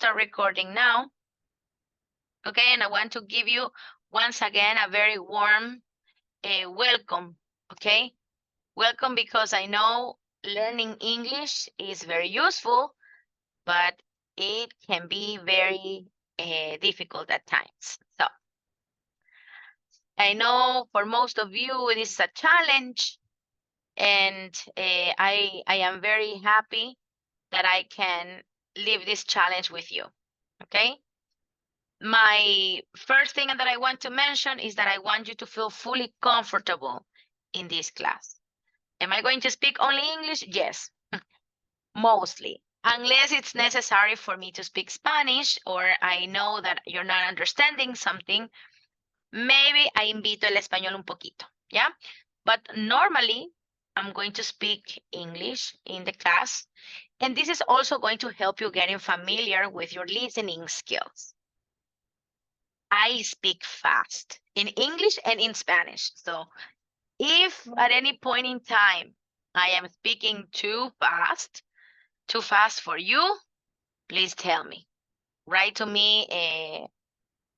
start recording now. Okay, and I want to give you once again a very warm welcome. Okay, welcome, because I know learning English is very useful, but it can be very difficult at times. So I know for most of you it is a challenge, and I am very happy that I can leave this challenge with you. Okay. My first thing that I want to mention is that I want you to feel fully comfortable in this class. Am I going to speak only English? Yes, mostly. Unless it's necessary for me to speak Spanish, or I know that you're not understanding something, maybe I invito el español un poquito, yeah? But normally, I'm going to speak English in the class, and this is also going to help you getting familiar with your listening skills. I speak fast in English and in Spanish. So if at any point in time I am speaking too fast for you, please tell me. Write to me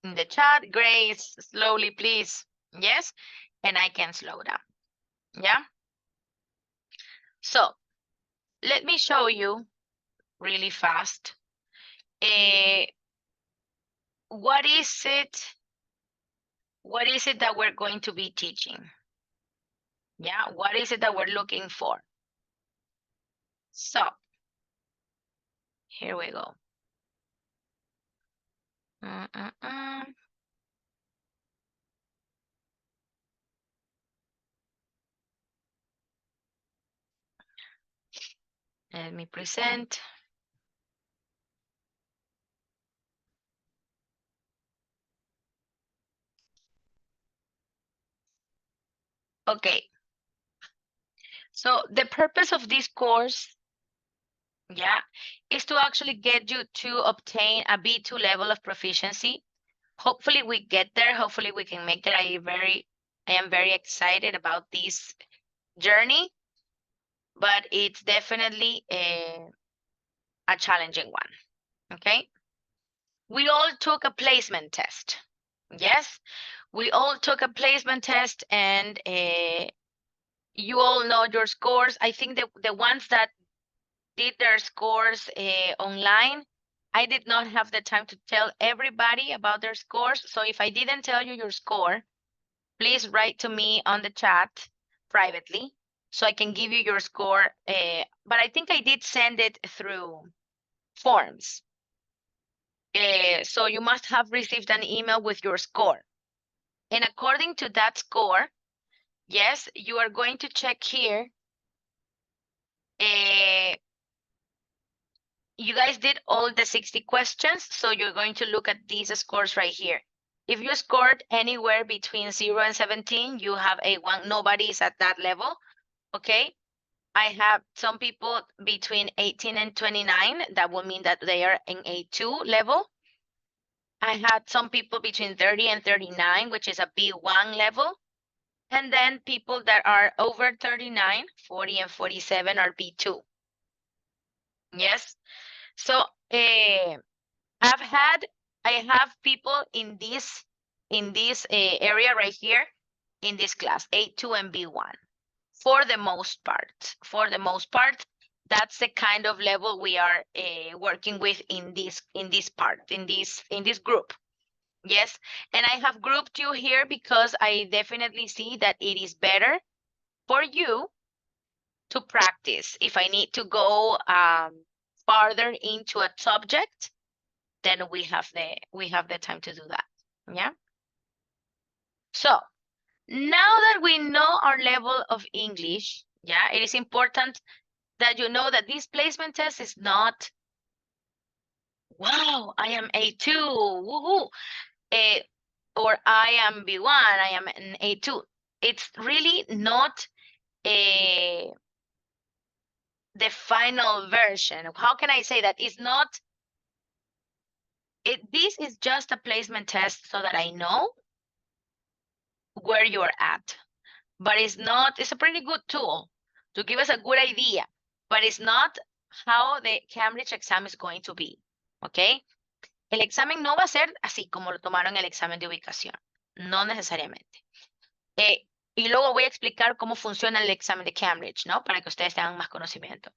in the chat, Grace, slowly, please. Yes, and I can slow down. Yeah. So let me show you really fast. What is it that we're going to be teaching? Yeah, what is it that we're looking for? So here we go. Let me present. Okay. So the purpose of this course, yeah, is to actually get you to obtain a B2 level of proficiency. Hopefully we get there. Hopefully we can make it. I am very excited about this journey, but it's definitely a challenging one. Okay. We all took a placement test. Yes, we all took a placement test, and you all know your scores. I think the ones that did their scores online, I did not have the time to tell everybody about their scores. So if I didn't tell you your score, please write to me on the chat privately so I can give you your score. But I think I did send it through forms. So you must have received an email with your score. And according to that score, yes, you are going to check here. You guys did all the 60 questions, so you're going to look at these scores right here. If you scored anywhere between 0 and 17, you have A1. Nobody is at that level, okay? I have some people between 18 and 29. That will mean that they are in A2 level. I had some people between 30 and 39, which is a B1 level. And then people that are over 39, 40 and 47 are B2. Yes. So I have people in this area right here in this class, A2 and B1. For the most part, that's the kind of level we are working with in this group. Yes, and I have grouped you here because I definitely see that it is better for you to practice. If I need to go farther into a subject, then we have the time to do that. Yeah. So now that we know our level of English, yeah, it is important that you know that this placement test is not, wow, I am A2, woohoo, or I am B1, I am an A2. It's really not the final version. How can I say that? It's not, this is just a placement test so that I know where you're at. But it's a pretty good tool to give us a good idea, but it's not how the Cambridge exam is going to be, okay? El examen no va a ser así como lo tomaron el examen de ubicación, no necesariamente. Y luego voy a explicar cómo funciona el examen de Cambridge, ¿no? Para que ustedes tengan más conocimiento.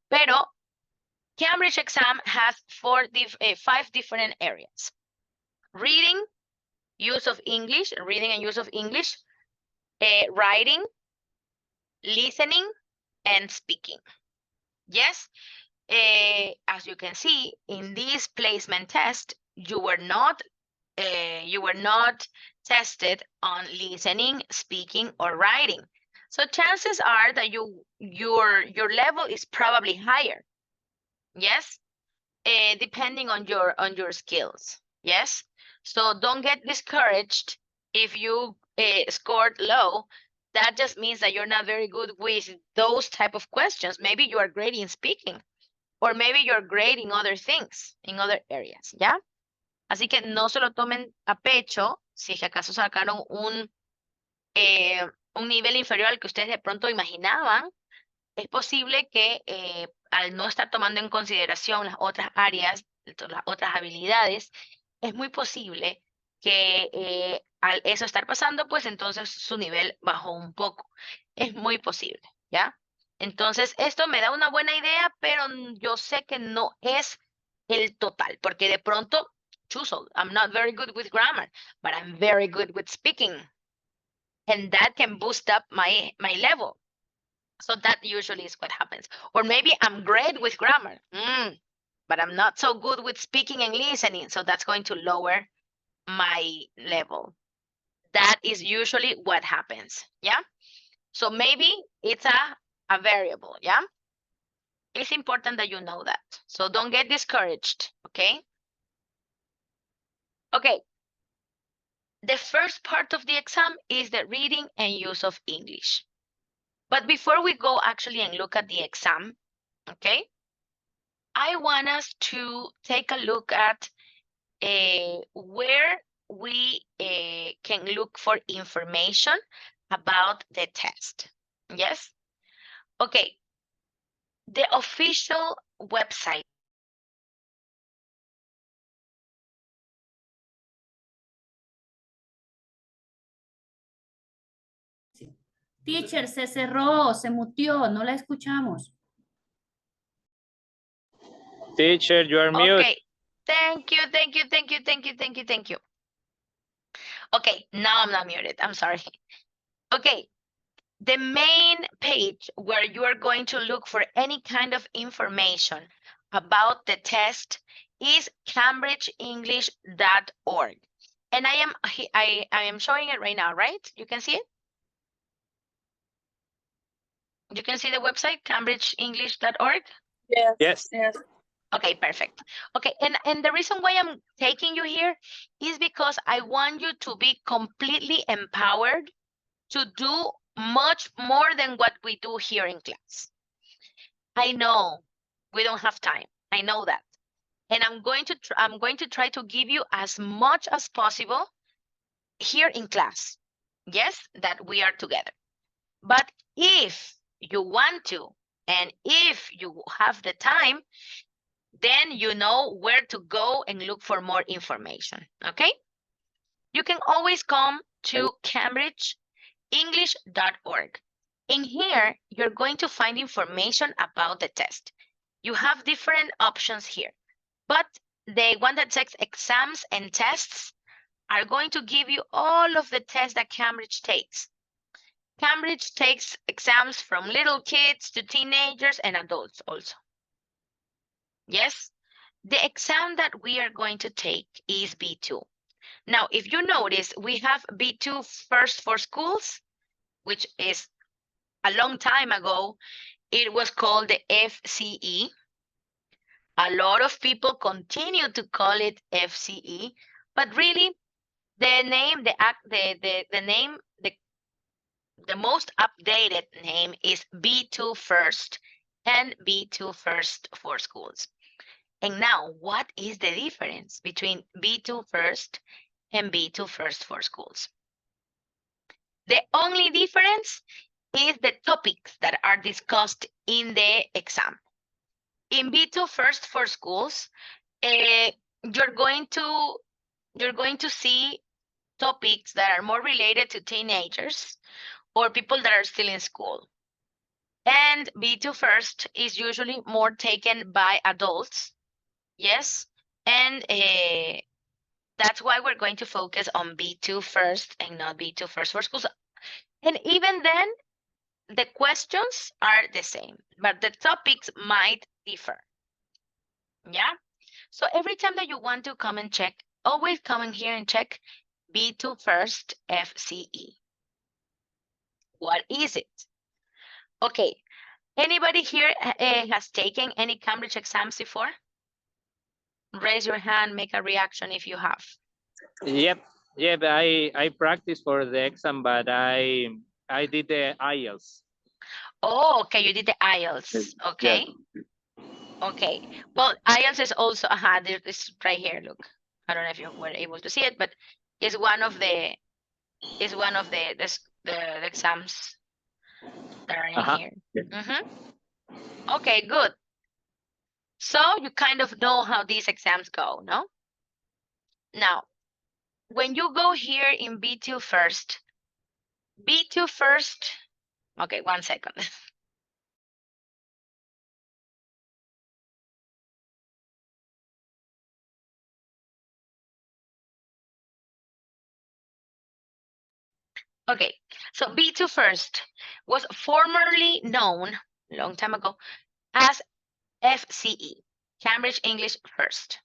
Pero Cambridge exam has five different areas. Reading, use of English, reading and use of English, writing, listening, and speaking. Yes, as you can see, in this placement test, you were not tested on listening, speaking, or writing. So chances are that your level is probably higher. Yes, depending on your skills. Yes, so don't get discouraged if you scored low. That just means that you're not very good with those type of questions. Maybe you are great in speaking, or maybe you're great in other things, in other areas. ¿Ya? Así que no se lo tomen a pecho si es que acaso sacaron un nivel inferior al que ustedes de pronto imaginaban. Es posible que al no estar tomando en consideración las otras áreas, las otras habilidades, es muy posible que al eso estar pasando, pues entonces su nivel bajó un poco. Es muy posible, ¿ya? Entonces, esto me da una buena idea, pero yo sé que no es el total, porque de pronto, chuzo, I'm not very good with grammar, but I'm very good with speaking. And that can boost up my level. So that usually is what happens. Or maybe I'm great with grammar, but I'm not so good with speaking and listening. So that's going to lower my level. That is usually what happens. Yeah. So maybe it's a variable. Yeah. It's important that you know that. So don't get discouraged. Okay. Okay. The first part of the exam is the reading and use of English. But before we go actually and look at the exam, okay, I want us to take a look at where we can look for information about the test. Yes? Okay. The official website. Teacher, se cerró, se mutió, no la escuchamos. Teacher, you are mute. Okay. Thank you. Okay, now I'm not muted. I'm sorry. Okay. The main page where you are going to look for any kind of information about the test is cambridgeenglish.org. And I am showing it right now, right? You can see it? You can see the website, cambridgeenglish.org? Yes. Okay, perfect. Okay, and the reason why I'm taking you here is because I want you to be completely empowered to do much more than what we do here in class. I know we don't have time. I know that. And I'm going to try to give you as much as possible here in class. Yes, that we are together. But if you want to, and if you have the time, then you know where to go and look for more information, okay? You can always come to cambridgeenglish.org. In here, you're going to find information about the test. You have different options here, but the one that says exams and tests are going to give you all of the tests that Cambridge takes. Cambridge takes exams from little kids to teenagers and adults also. Yes, the exam that we are going to take is B2. Now, if you notice, we have B2 first for schools, which is a long time ago, it was called the FCE. A lot of people continue to call it FCE, but really the name, the most updated name is B2 First and B2 First for schools. And now, what is the difference between B2 First and B2 First for schools? The only difference is the topics that are discussed in the exam. In B2 First for schools, you're going to see topics that are more related to teenagers or people that are still in school. And B2 first is usually more taken by adults. Yes. And that's why we're going to focus on B2 first and not B2 first for schools. And even then, the questions are the same, but the topics might differ. Yeah. So every time that you want to come and check, always come in here and check B2 first FCE. What is it? Okay. Anybody here has taken any Cambridge exams before? Raise your hand, make a reaction if you have. Yep. Yep. I practiced for the exam, but I did the IELTS. Oh, okay. You did the IELTS. Okay. Yeah. Okay. Well, IELTS is also, this right here. Look, I don't know if you were able to see it, but it's one of the the exams that are in here. Yeah. Okay, good. So you kind of know how these exams go, no? Now, when you go here in B2 first, okay, 1 second. Okay, so B2 first was formerly known, long time ago, as FCE, Cambridge English First.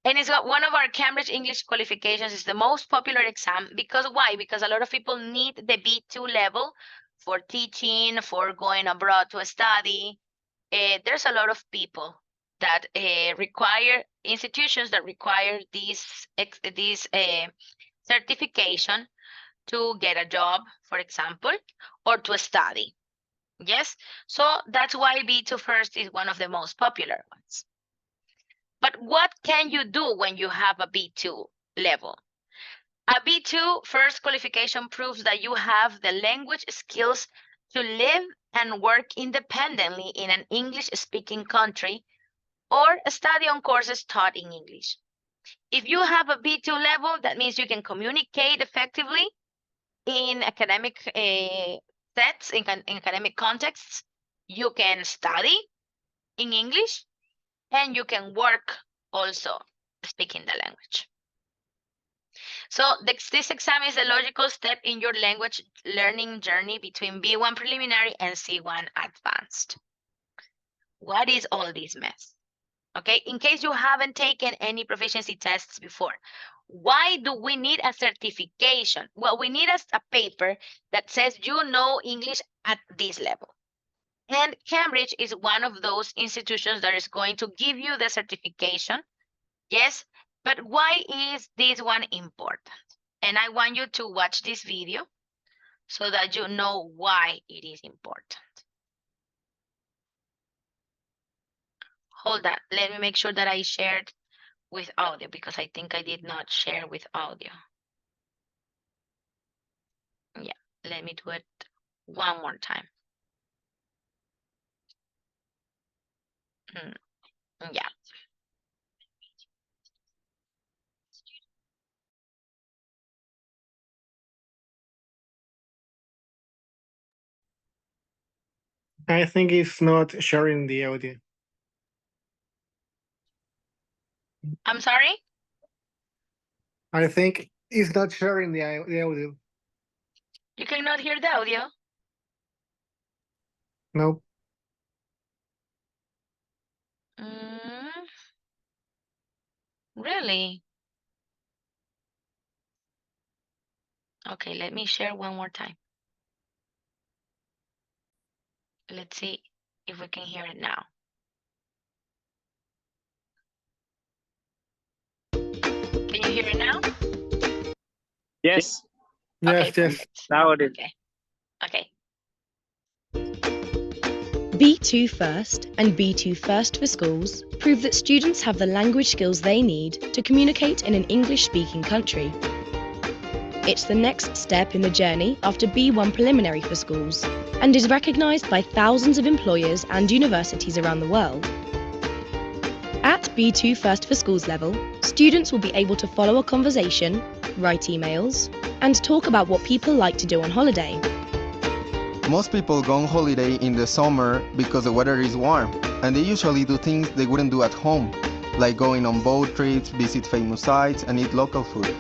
And it's got one of our Cambridge English qualifications. Is the most popular exam because why? Because a lot of people need the B2 level for teaching, for going abroad to study. There's a lot of people that require institutions that require this certification to get a job, for example, or to study. Yes, so that's why B2 first is one of the most popular ones. But what can you do when you have a B2 level? A B2 first qualification proves that you have the language skills to live and work independently in an English-speaking country or study on courses taught in English. If you have a B2 level, that means you can communicate effectively in academic sets, in academic contexts. You can study in English, and you can work also speaking the language. So this exam is a logical step in your language learning journey between B1 preliminary and C1 advanced. What is all this mess? Okay, in case you haven't taken any proficiency tests before, why do we need a certification? Well, we need a paper that says you know English at this level. And Cambridge is one of those institutions that is going to give you the certification. Yes, but why is this one important? And I want you to watch this video so that you know why it is important. Hold on, let me make sure that I shared with audio because I think I did not share with audio. Yeah, let me do it one more time. Yeah. I think it's not sharing the audio. I'm sorry? I think it's not sharing the audio. You cannot hear the audio? No. Really? Okay, let me share one more time. Let's see if we can hear it now. Can you hear it now? Yes. Okay, Yes, yes. Now it is. Okay. B2 First and B2 First for Schools prove that students have the language skills they need to communicate in an English-speaking country. It's the next step in the journey after B1 Preliminary for Schools and is recognised by thousands of employers and universities around the world. At B2 First for Schools level, students will be able to follow a conversation, write emails, and talk about what people like to do on holiday. Most people go on holiday in the summer because the weather is warm, and they usually do things they wouldn't do at home, like going on boat trips, visit famous sites, and eat local food.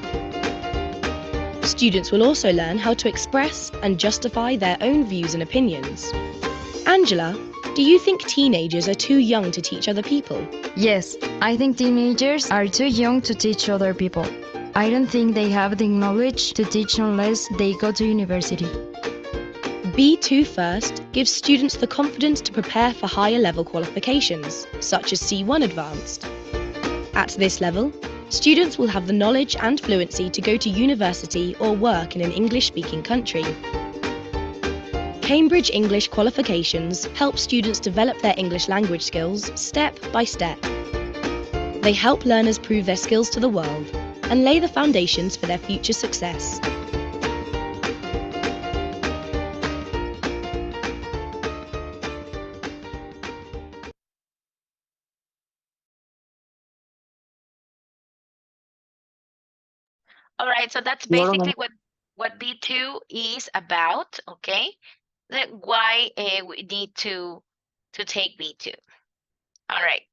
Students will also learn how to express and justify their own views and opinions. Angela, do you think teenagers are too young to teach other people? Yes, I think teenagers are too young to teach other people. I don't think they have the knowledge to teach unless they go to university. B2 First gives students the confidence to prepare for higher level qualifications, such as C1 Advanced. At this level, students will have the knowledge and fluency to go to university or work in an English-speaking country. Cambridge English qualifications help students develop their English language skills step by step. They help learners prove their skills to the world and lay the foundations for their future success. All right, so that's Well, basically what B2 is about, okay? Why we need to take B2. All right.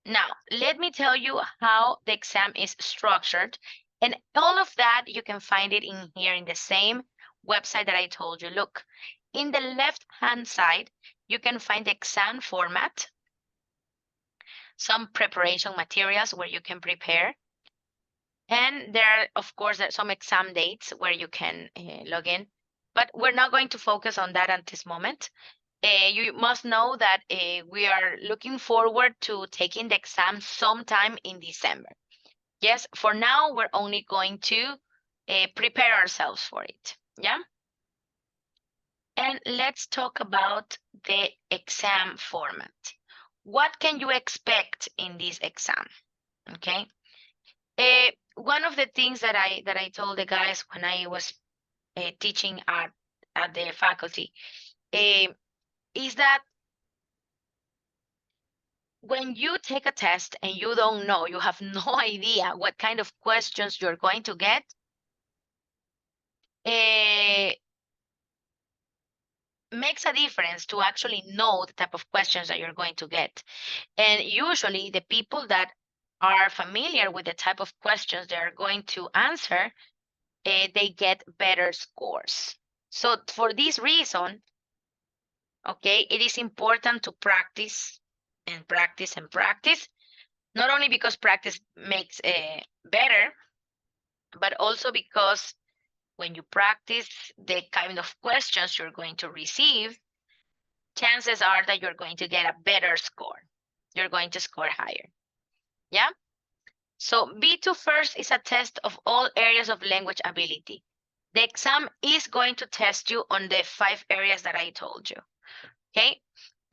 Now, let me tell you how the exam is structured. And all of that, you can find it in here in the same website that I told you. Look, in the left-hand side, you can find the exam format, some preparation materials where you can prepare. And there are, of course, some exam dates where you can log in. But we're not going to focus on that at this moment. You must know that we are looking forward to taking the exam sometime in December. Yes, for now, we're only going to prepare ourselves for it. Yeah. And let's talk about the exam format. What can you expect in this exam? Okay. One of the things that I told the guys when I was teaching at the faculty is that when you take a test and you don't know, you have no idea what kind of questions you're going to get, makes a difference to actually know the type of questions that you're going to get. And usually the people that are familiar with the type of questions they are going to answer, they get better scores. So for this reason, okay, it is important to practice and practice and practice, not only because practice makes better, but also because when you practice the kind of questions you're going to receive, chances are that you're going to get a better score. You're going to score higher. Yeah? So B2 First is a test of all areas of language ability. The exam is going to test you on the 5 areas that I told you. Okay?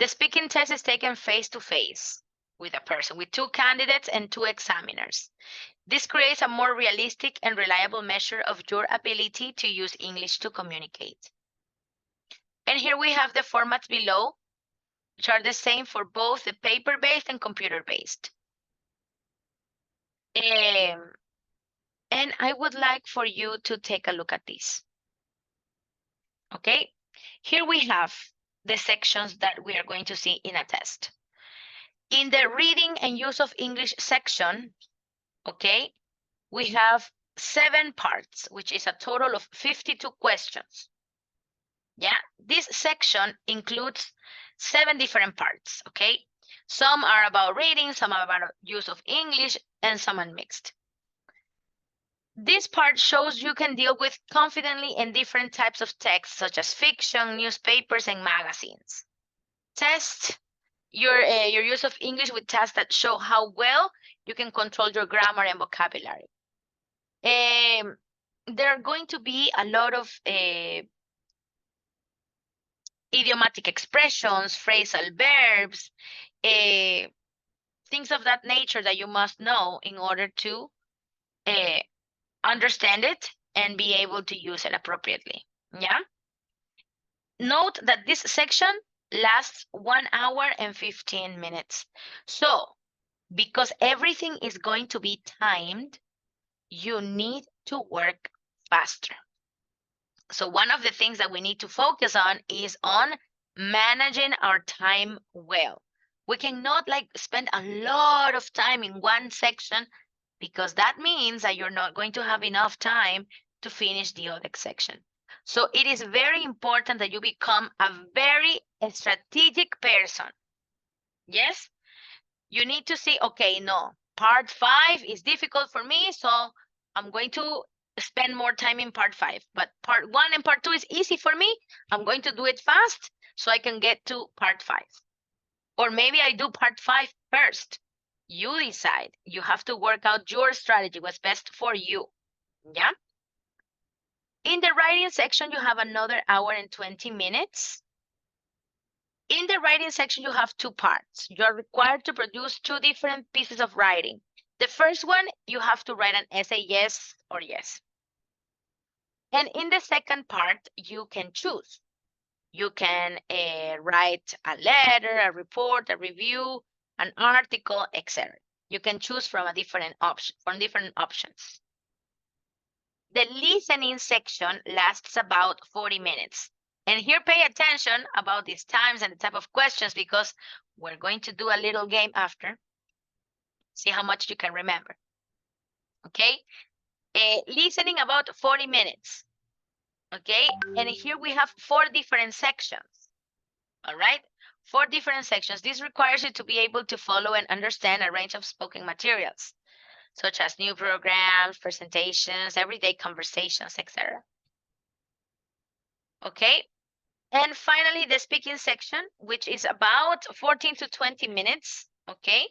The speaking test is taken face-to-face with a person, with 2 candidates and 2 examiners. This creates a more realistic and reliable measure of your ability to use English to communicate. And here we have the formats below, which are the same for both the paper-based and computer-based. And I would like for you to take a look at this. Okay, here we have the sections that we are going to see in a test. In the reading and use of English section, okay, we have 7 parts, which is a total of 52 questions. Yeah, this section includes 7 different parts, okay? Some are about reading, some are about use of English, and some are mixed. This part shows you can deal with confidently in different types of text, such as fiction, newspapers, and magazines. Test your use of English with tasks that show how well you can control your grammar and vocabulary. There are going to be a lot of idiomatic expressions, phrasal verbs, things of that nature that you must know in order to understand it and be able to use it appropriately. Yeah. Note that this section lasts 1 hour and 15 minutes. So because everything is going to be timed, you need to work faster. So one of the things that we need to focus on is on managing our time well. We cannot like spend a lot of time in one section because that means that you're not going to have enough time to finish the other section. So it is very important that you become a very strategic person. Yes? You need to say, okay, no, part 5 is difficult for me, so I'm going to spend more time in part 5. But part 1 and part 2 is easy for me. I'm going to do it fast so I can get to part 5. Or maybe I do part 5 first. You decide. You have to work out your strategy, what's best for you. Yeah? In the writing section, you have another hour and 20 minutes. In the writing section, you have 2 parts. You're required to produce 2 different pieces of writing. The first one, you have to write an essay, yes or yes. And in the second part, you can choose. You can write a letter, a report, a review, an article, etc. You can choose from different options. The listening section lasts about 40 minutes. And here, pay attention about these times and the type of questions because we're going to do a little game after. See how much you can remember. Okay? Listening about 40 minutes. Okay? And here we have 4 different sections. All right? 4 different sections. This requires you to be able to follow and understand a range of spoken materials, such as new programs, presentations, everyday conversations, etc. Okay? And finally, the speaking section, which is about 14 to 20 minutes, okay?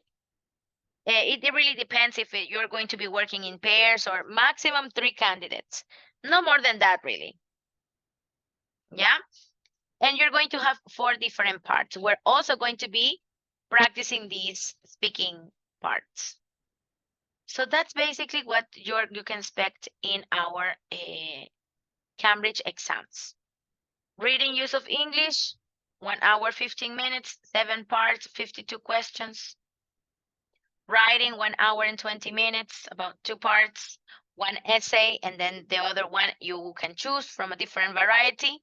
It really depends if you're going to be working in pairs or maximum 3 candidates. No more than that, really. Yeah? And you're going to have 4 different parts. We're also going to be practicing these speaking parts. So that's basically what you can expect in our Cambridge exams. Reading use of English, 1 hour, 15 minutes, 7 parts, 52 questions. Writing, 1 hour and 20 minutes, about 2 parts, 1 essay, and then the other one you can choose from a different variety.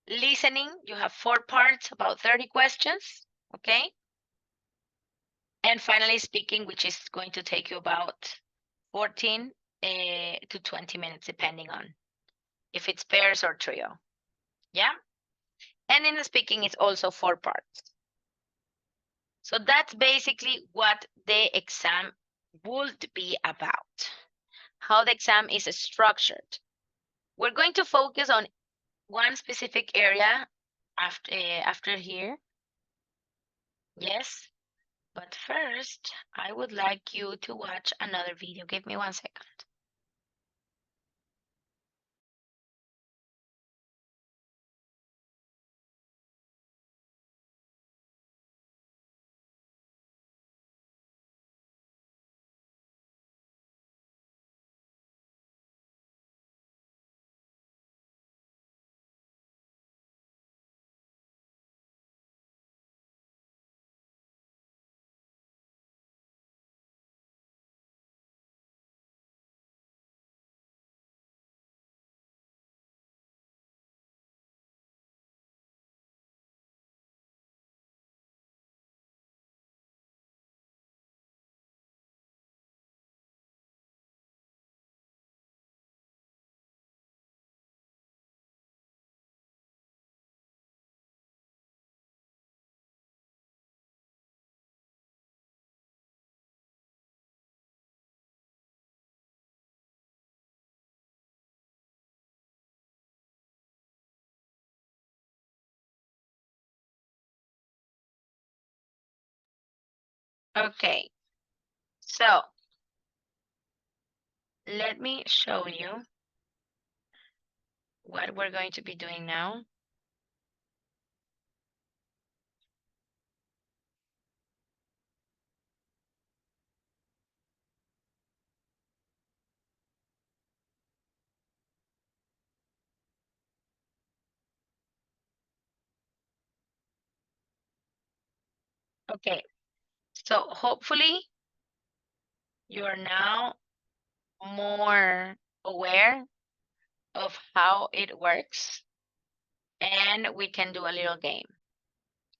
Listening, you have 4 parts, about 30 questions, okay? And finally, speaking, which is going to take you about 14 to 20 minutes, depending on if it's pairs or trio. Yeah? And in the speaking, it's also 4 parts. So that's basically what the exam would be about, how the exam is structured. We're going to focus on one specific area after here. Yes, but first, I would like you to watch another video. Give me 1 second. Okay, so let me show you what we're going to be doing now. Okay, So hopefully you are now more aware of how it works, and we can do a little game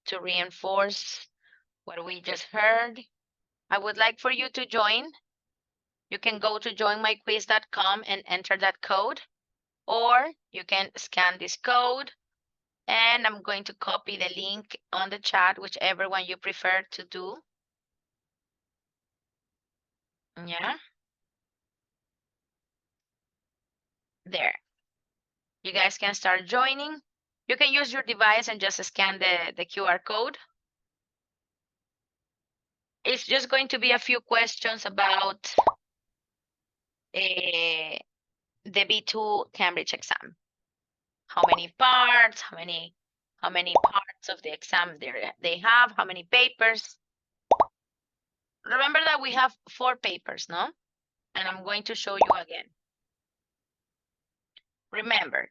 to reinforce what we just heard. I would like for you to join. You can go to joinmyquiz.com and enter that code, or you can scan this code, and I'm going to copy the link on the chat, whichever one you prefer to do. Yeah. There. You guys can start joining. You can use your device and just scan the QR code. It's just going to be a few questions about the B2 Cambridge exam. How many parts, how many parts of the exam they have, how many papers. Remember that we have 4 papers, no? And I'm going to show you again. Remember,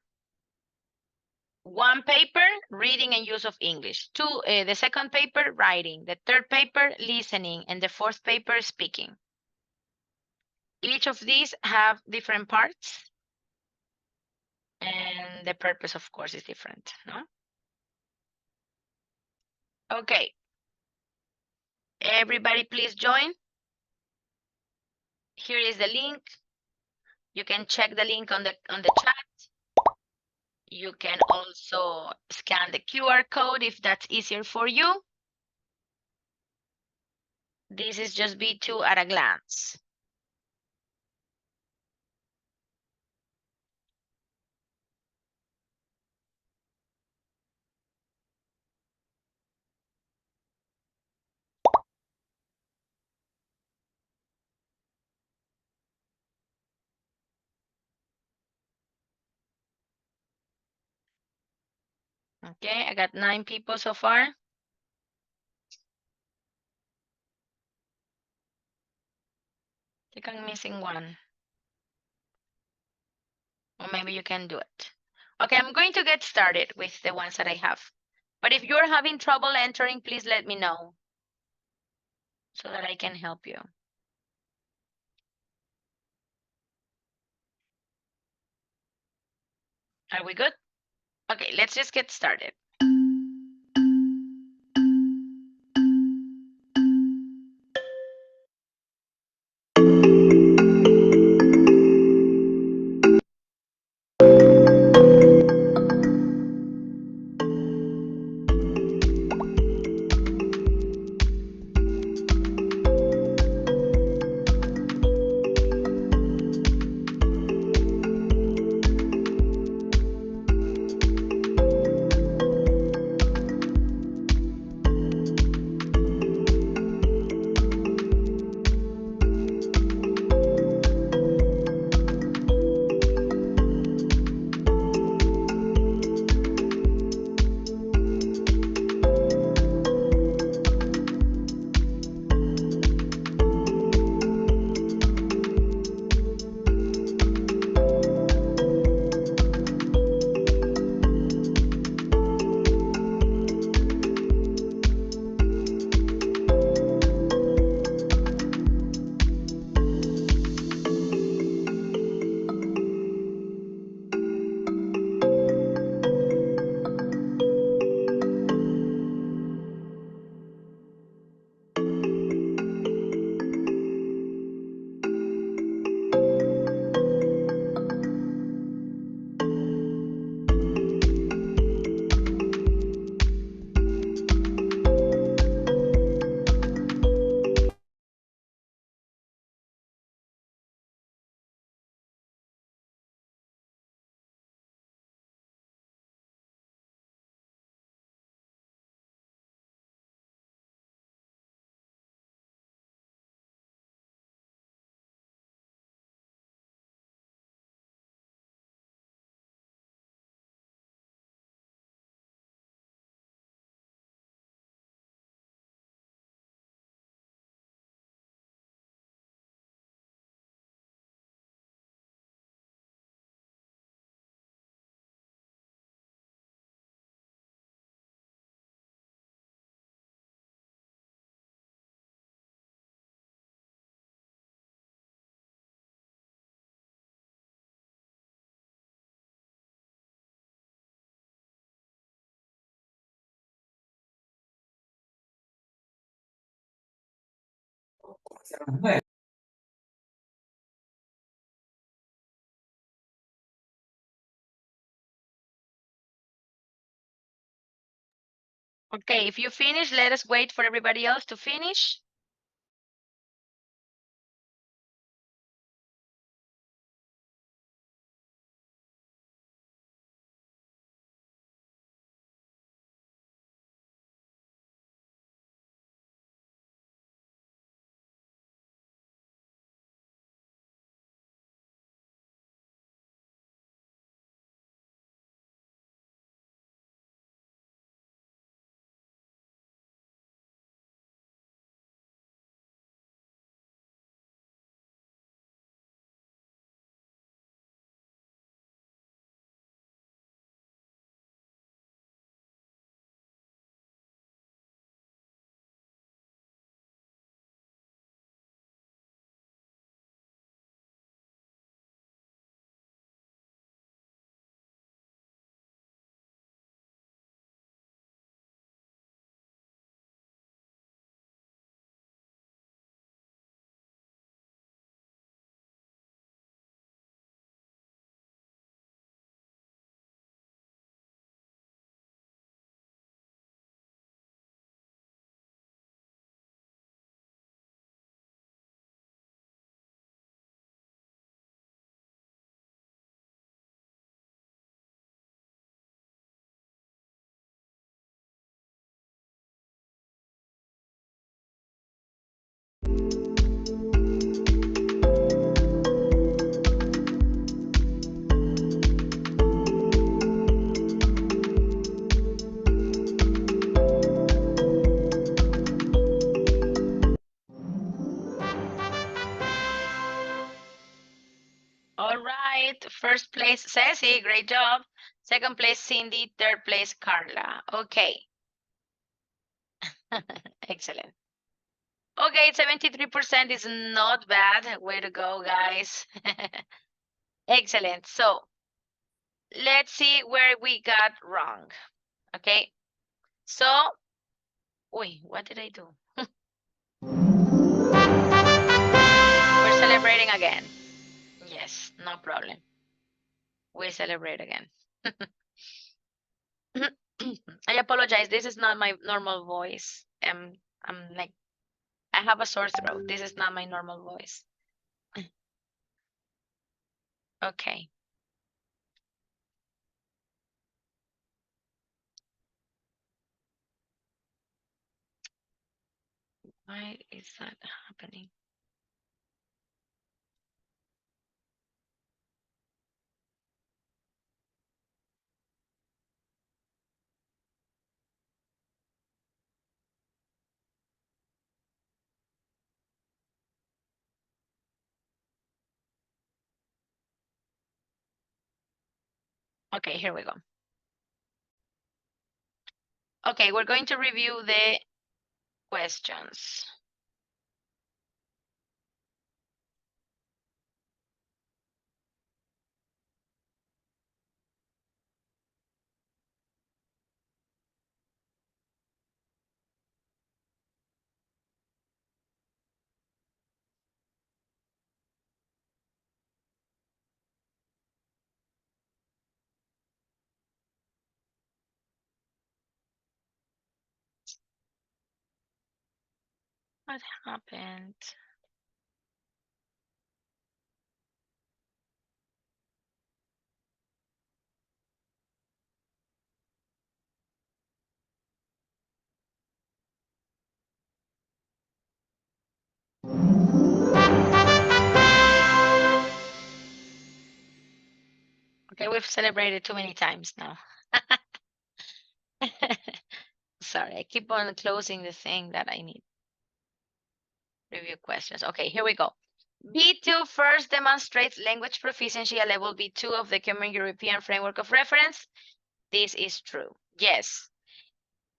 1 paper, reading and use of English. 2, the second paper, writing. The third paper, listening. And the 4th paper, speaking. Each of these have different parts. And the purpose, of course, is different, no? Okay. Everybody, please join. Here is the link. You can check the link on the chat. You can also scan the QR code if that's easier for you. This is just B2 at a glance. Okay, I got 9 people so far. I think I'm missing 1. Or maybe you can do it. Okay, I'm going to get started with the ones that I have. But if you're having trouble entering, please let me know so that I can help you. Are we good? Okay, let's just get started. Okay, if you finish, let us wait for everybody else to finish. All right, first place, Ceci, great job. Second place, Cindy. Third place, Carla. Okay. Excellent. Okay, 73% is not bad. Way to go, guys. Excellent. So let's see where we got wrong. Okay. So, wait, what did I do? We're celebrating again. Yes, no problem. We celebrate again. I apologize. This is not my normal voice. I'm like, I have a sore throat. This is not my normal voice. Okay. Why is that happening? Okay, here we go. Okay, we're going to review the questions. What happened? Okay, we've celebrated too many times now. Sorry, I keep on closing the thing that I need. Review questions. Okay, here we go. B2 first demonstrates language proficiency at level B2 of the Common European Framework of Reference. This is true. Yes.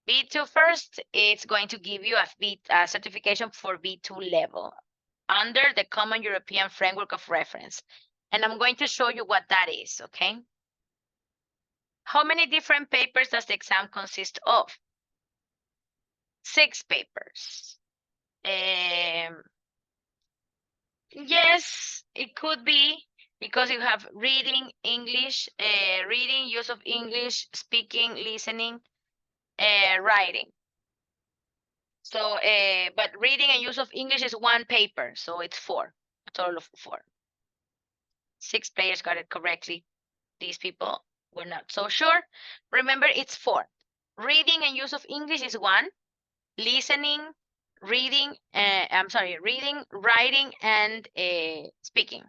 B2 first, it's going to give you a certification for B2 level under the Common European Framework of Reference. And I'm going to show you what that is, okay? How many different papers does the exam consist of? 6 papers. Yes, it could be because you have reading, English, reading, use of English, speaking, listening, writing. So, but reading and use of English is one paper, so it's 4, a total of 4. 6 players got it correctly. These people were not so sure. Remember, it's 4. Reading and use of English is 1. Listening, reading, reading, writing, and speaking.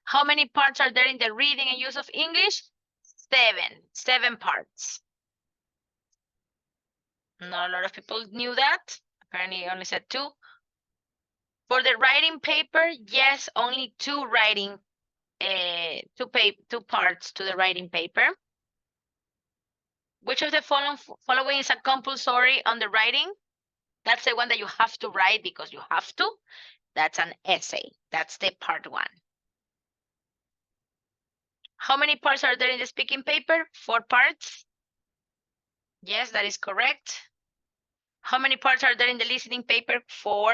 How many parts are there in the reading and use of English? 7 parts. Not a lot of people knew that. Apparently, only said 2. For the writing paper, yes, only 2 writing, 2 parts to the writing paper. Which of the following is a compulsory on the writing? That's the one that you have to write because you have to. That's an essay. That's the part 1. How many parts are there in the speaking paper? 4 parts. Yes, that is correct. How many parts are there in the listening paper? 4.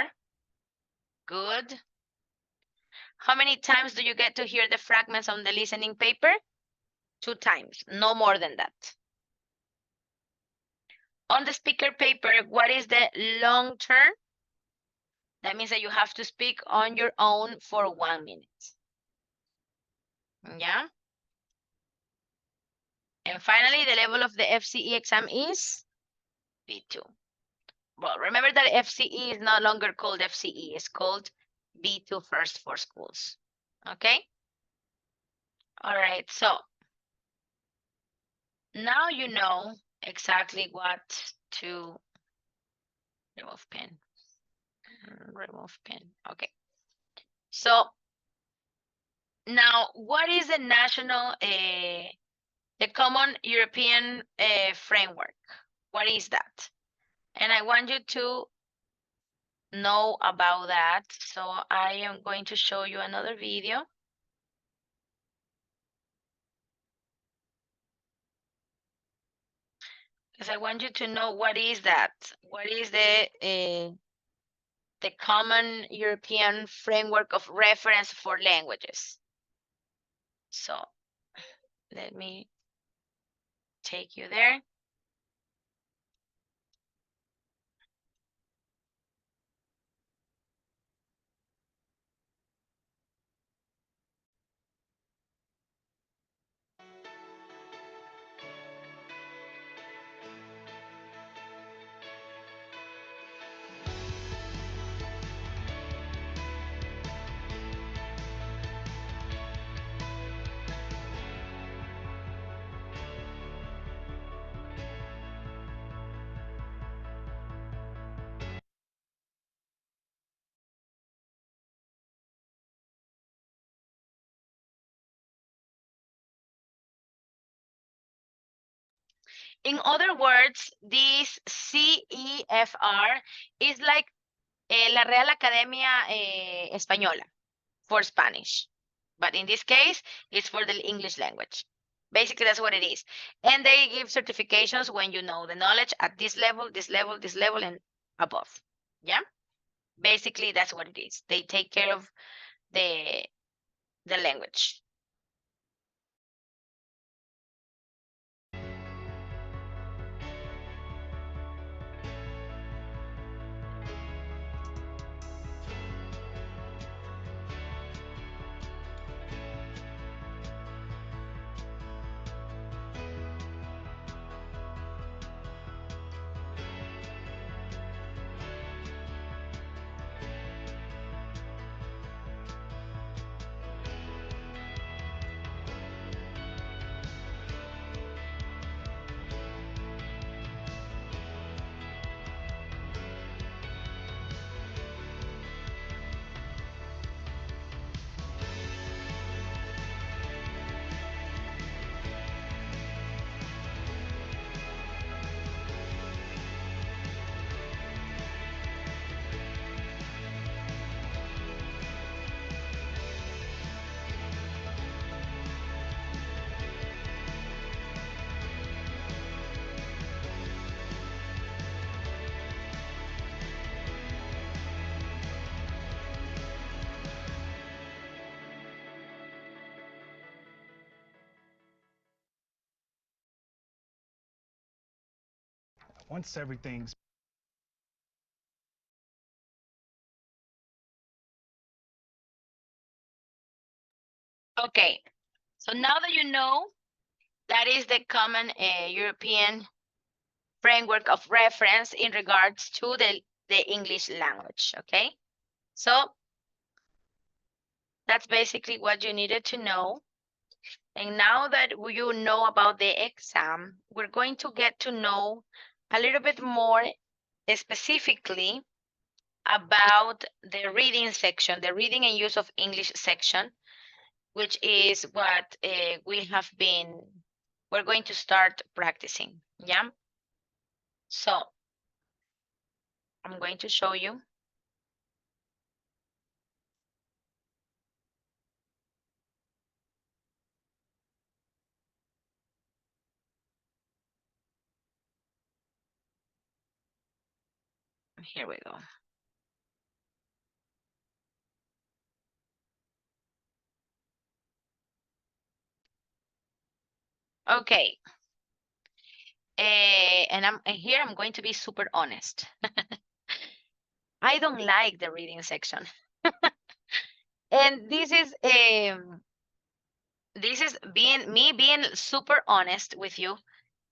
Good. How many times do you get to hear the fragments on the listening paper? 2 times, no more than that. On the speaker paper, what is the long term? That means that you have to speak on your own for 1 minute. Yeah. And finally, the level of the FCE exam is B2. Well, remember that FCE is no longer called FCE. It's called B2 First for Schools. Okay? All right, so now you know exactly what to remove pen. Remove pen. Okay. So now, what is the national, the Common European Framework? What is that? And I want you to know about that. So I am going to show you another video. Because I want you to know what is that? What is the Common European Framework of Reference for Languages? So let me take you there. In other words, this CEFR is like la Real Academia Española for Spanish. But in this case, it's for the English language. Basically, that's what it is. And they give certifications when you know the knowledge at this level, this level, this level, and above. Yeah? Basically, that's what it is. They take care of the language. once everything's Okay, so now that you know, that is the common European framework of reference in regards to the English language, okay? So that's basically what you needed to know. And now that you know about the exam, we're going to get to know a little bit more specifically about the reading section, the reading and use of English section, which is what we're going to start practicing, yeah? So I'm going to show you. Here we go. Okay. And I'm going to be super honest. I don't like the reading section. And this is being super honest with you.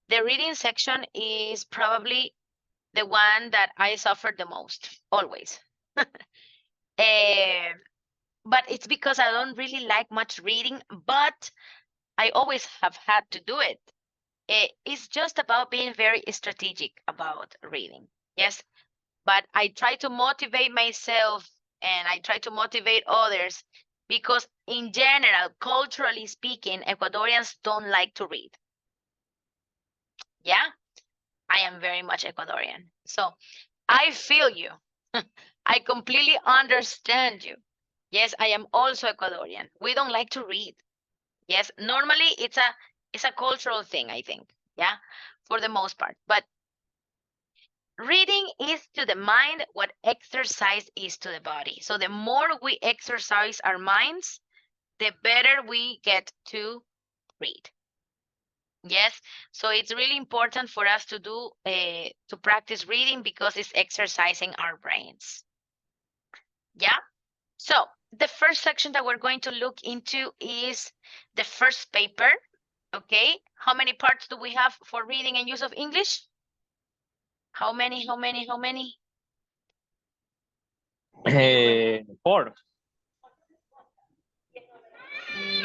The reading section is probably the one that I suffered the most, always. But it's because I don't really like much reading, but I always have had to do it. It's just about being very strategic about reading. Yes, but I try to motivate myself and I try to motivate others because in general, culturally speaking, Ecuadorians don't like to read. Yeah, I am very much Ecuadorian. So I feel you. I completely understand you. Yes, I am also Ecuadorian. We don't like to read. Yes, normally it's a cultural thing, I think. Yeah, for the most part. But reading is to the mind what exercise is to the body. So the more we exercise our minds, the better we get to read. Yes, so it's really important for us to do to practice reading because it's exercising our brains. Yeah, so the first section that we're going to look into is the first paper. Okay, how many parts do we have for reading and use of English? How many? 4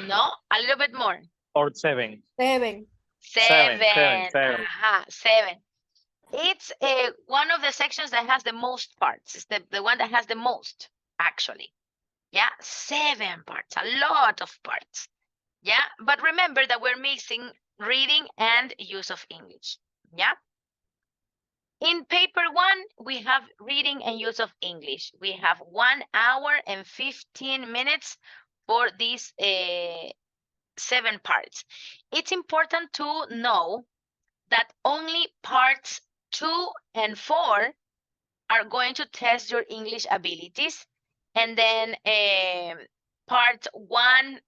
No, a little bit more. or 7. Seven. Seven. Aha, 7. It's one of the sections that has the most parts. It's the one that has the most, actually. Yeah, 7 parts, a lot of parts. Yeah, but remember that we're mixing reading and use of English. Yeah. In paper 1, we have reading and use of English. We have 1 hour and 15 minutes for these 7 parts. It's important to know that only parts 2 and 4 are going to test your English abilities. And then part 1,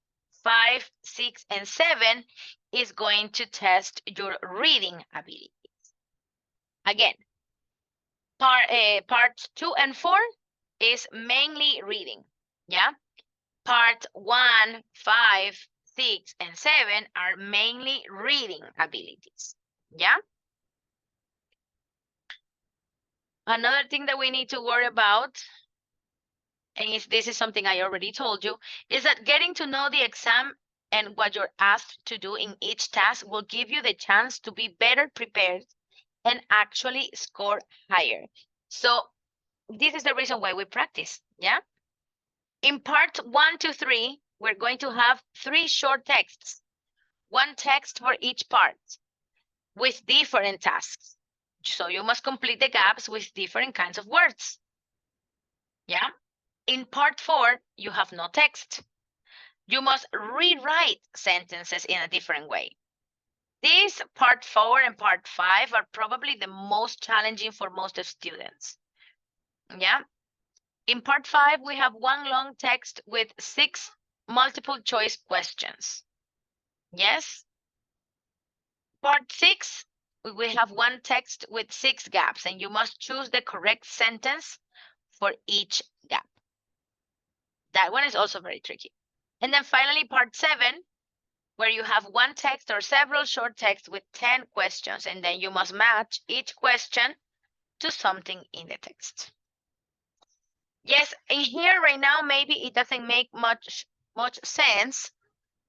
5, 6, and 7 is going to test your reading abilities. Again, parts 2 and 4 is mainly reading. Yeah. Part 1, 5, 6, and 7 are mainly reading abilities. Yeah. Another thing that we need to worry about, and this is something I already told you, is that getting to know the exam and what you're asked to do in each task will give you the chance to be better prepared and actually score higher. So this is the reason why we practice, yeah? In part 1 to 3, we're going to have 3 short texts, 1 text for each part with different tasks. So you must complete the gaps with different kinds of words. Yeah. In part 4, you have no text. You must rewrite sentences in a different way. These part 4 and part 5 are probably the most challenging for most of students. Yeah. In part 5, we have 1 long text with 6 multiple choice questions. Yes. Part 6, we have one text with 6 gaps, and you must choose the correct sentence for each gap. That one is also very tricky. And then finally, part 7, where you have one text or several short texts with 10 questions, and then you must match each question to something in the text. Yes, in here right now, maybe it doesn't make much sense,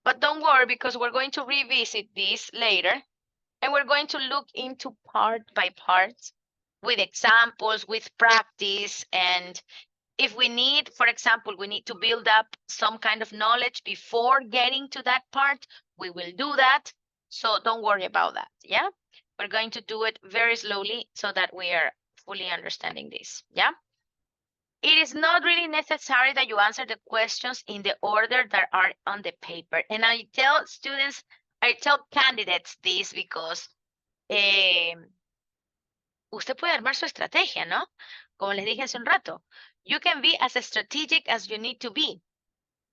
but don't worry, because we're going to revisit this later, and we're going to look into part by part with examples, with practice, and if we need, for example, we need to build up some kind of knowledge before getting to that part, we will do that. So don't worry about that, yeah? We're going to do it very slowly so that we are fully understanding this, yeah? It is not really necessary that you answer the questions in the order that are on the paper. And I tell students, I tell candidates this because usted puede armar su estrategia, ¿no? Como les dije hace un rato, you can be as strategic as you need to be.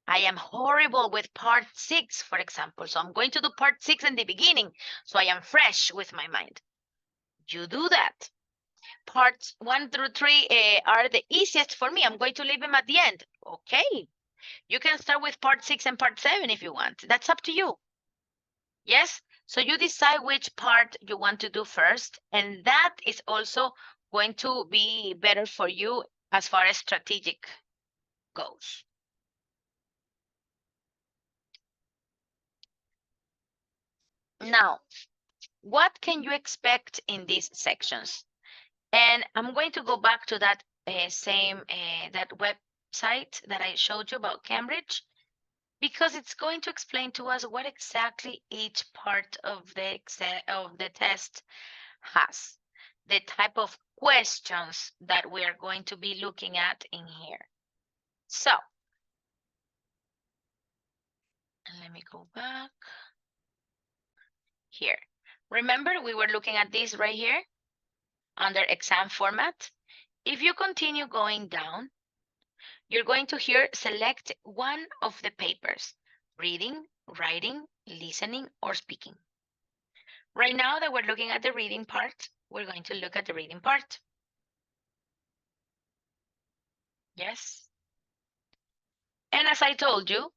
I am horrible with part 6, for example. So I'm going to do part 6 in the beginning, so I am fresh with my mind. You do that. Parts 1 through 3 are the easiest for me. I'm going to leave them at the end. Okay. You can start with part 6 and part 7 if you want. That's up to you. Yes? So you decide which part you want to do first, and that is also going to be better for you as far as strategic goes. Now, what can you expect in these sections? And I'm going to go back to that that website that I showed you about Cambridge, because it's going to explain to us what exactly each part of the test has, the type of questions that we are going to be looking at in here. So, let me go back here. Remember, we were looking at this right here under exam format. If you continue going down, you're going to hear select one of the papers: reading, writing, listening, or speaking. Right now that we're looking at the reading part, we're going to look at the reading part. Yes. And as I told you,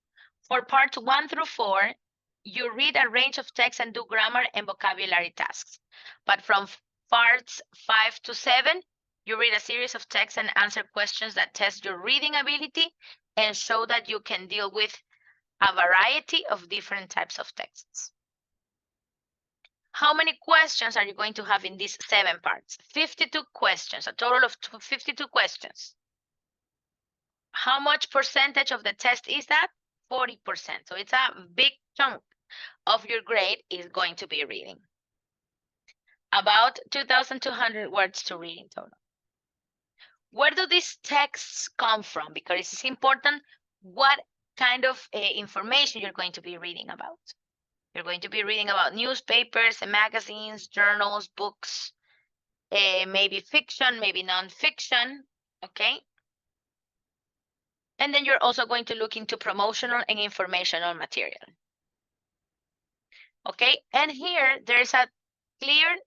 for parts 1 through 4, you read a range of text and do grammar and vocabulary tasks. But from parts 5 to 7, you read a series of texts and answer questions that test your reading ability and show that you can deal with a variety of different types of texts. How many questions are you going to have in these 7 parts? 52 questions, a total of 52 questions. How much percentage of the test is that? 40%. So it's a big chunk of your grade is going to be reading. About 2,200 words to read in total. Where do these texts come from? Because it's important what kind of information you're going to be reading about. You're going to be reading about newspapers and magazines, journals, books, maybe fiction, maybe non-fiction, okay? And then you're also going to look into promotional and informational material. Okay, and here there's a clear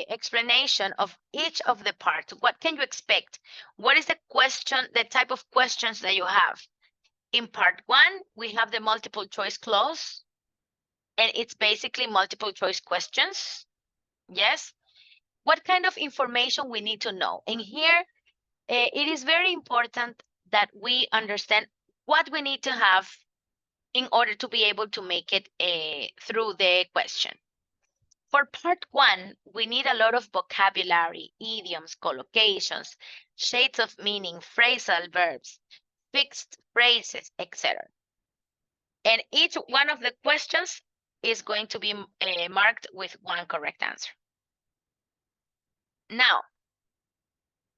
explanation of each of the parts. What can you expect? What is the question, the type of questions that you have? In part 1, we have the multiple choice clause, and it's basically multiple choice questions. Yes. What kind of information we need to know? And here, it is very important that we understand what we need to have in order to be able to make it through the question. For part 1, we need a lot of vocabulary, idioms, collocations, shades of meaning, phrasal verbs, fixed phrases, etc. And each one of the questions is going to be marked with one correct answer. Now,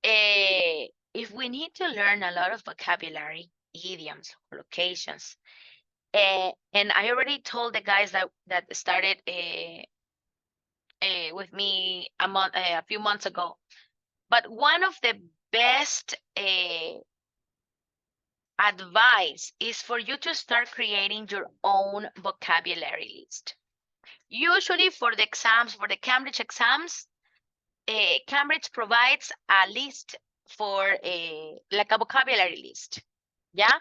if we need to learn a lot of vocabulary, idioms, collocations, and I already told the guys that started with me a few months ago, but one of the best advice is for you to start creating your own vocabulary list. Usually for the exams, for the Cambridge exams, Cambridge provides a list for like a vocabulary list. Yeah.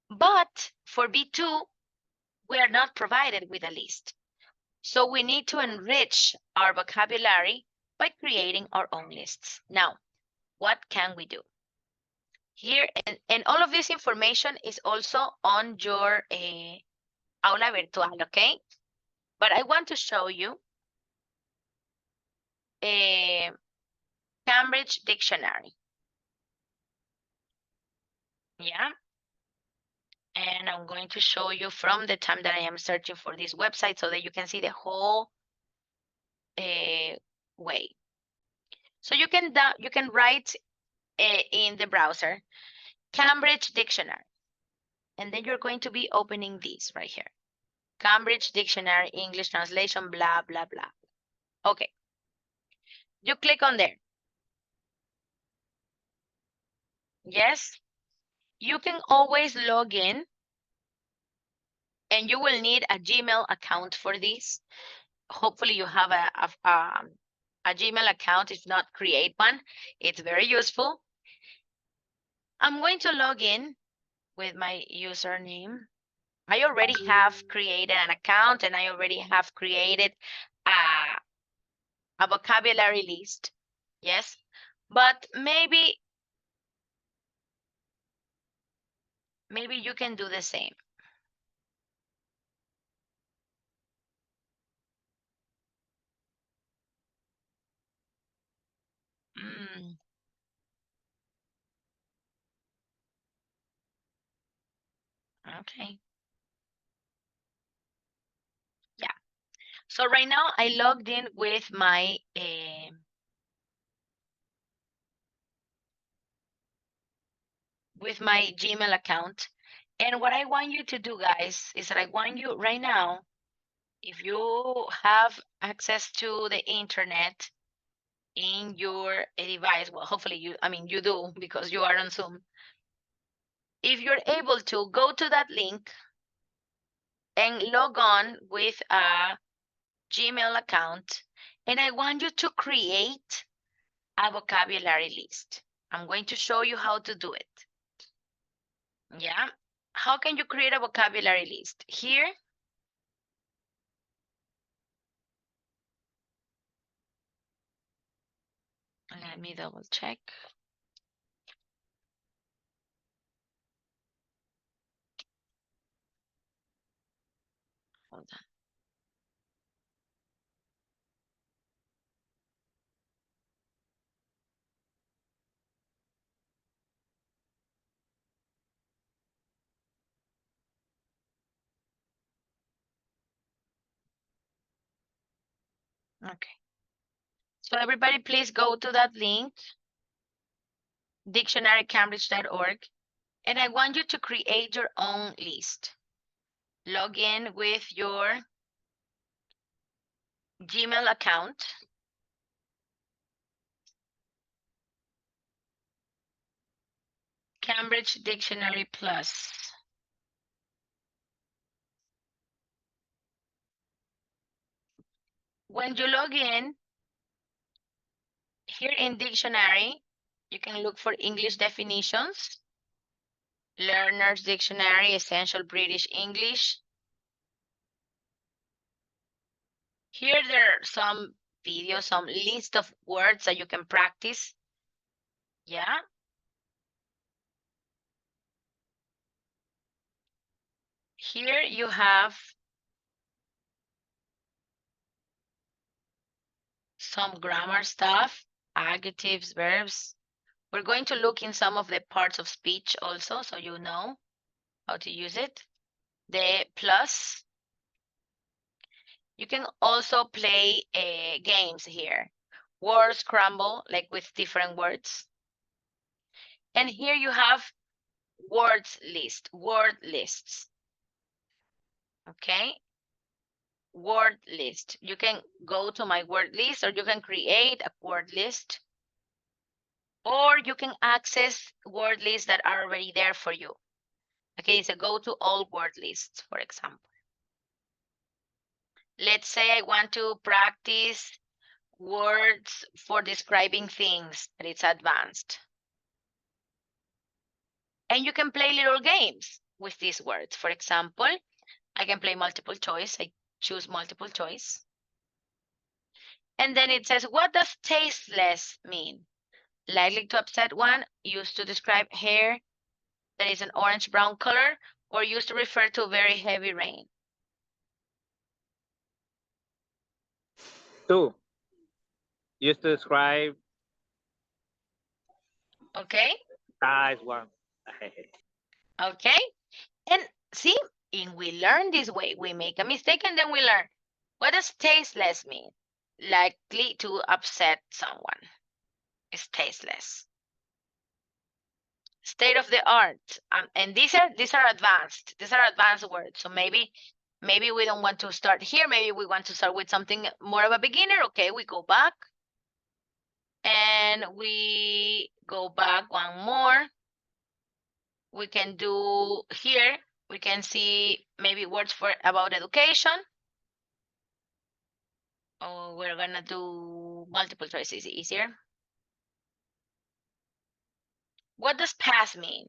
But for B2, we are not provided with a list. So we need to enrich our vocabulary by creating our own lists. Now, what can we do? Here, and all of this information is also on your aula virtual, okay? But I want to show you a Cambridge dictionary. Yeah. And I'm going to show you from the time that I am searching for this website so that you can see the whole way. So you can write in the browser Cambridge Dictionary, and then you're going to be opening this right here. Cambridge Dictionary, English translation, blah, blah, blah. Okay. You click on there. Yes. You can always log in, and you will need a Gmail account for this. Hopefully you have a Gmail account. If not, create one. It's very useful. I'm going to log in with my username. I already have created an account, and I already have created a vocabulary list. Yes, but maybe you can do the same. Okay. Yeah. So right now I logged in with my Gmail account. And what I want you to do, guys, is that I want you right now, if you have access to the internet in your device, well, hopefully you do because you are on Zoom. If you're able to go to that link and log on with a Gmail account, and I want you to create a vocabulary list. I'm going to show you how to do it. Yeah. How can you create a vocabulary list? Here. Let me double check. Hold on. Okay. So everybody, please go to that link, dictionarycambridge.org, and I want you to create your own list. Log in with your Gmail account. Cambridge Dictionary Plus. When you log in, here in dictionary, you can look for English definitions, Learner's Dictionary, Essential British English. Here there are some videos, some list of words that you can practice. Yeah. Here you have some grammar stuff, adjectives, verbs. We're going to look in some of the parts of speech also, so you know how to use it. The plus. You can also play games here. Word scramble, like with different words. And here you have word lists. Okay. Word list. You can go to my word list, or you can create a word list, or you can access word lists that are already there for you. Okay, so go to all word lists, for example. Let's say I want to practice words for describing things that it's advanced. And you can play little games with these words. For example, I can play multiple choice. I choose multiple choice. And then it says, what does tasteless mean? Likely to upset one, used to describe hair that is an orange-brown color, or used to refer to very heavy rain. 2. Used to describe. Okay? It's 1. Okay? And see, and we learn this way. We make a mistake and then we learn. What does tasteless mean? Likely to upset someone. It's tasteless. State of the art. And these are advanced. These are advanced words. So maybe we don't want to start here. Maybe we want to start with something more of a beginner. Okay, we go back. And we go back one more. We can do here. We can see maybe words for about education. Oh, we're gonna do multiple choices easier. What does pass mean?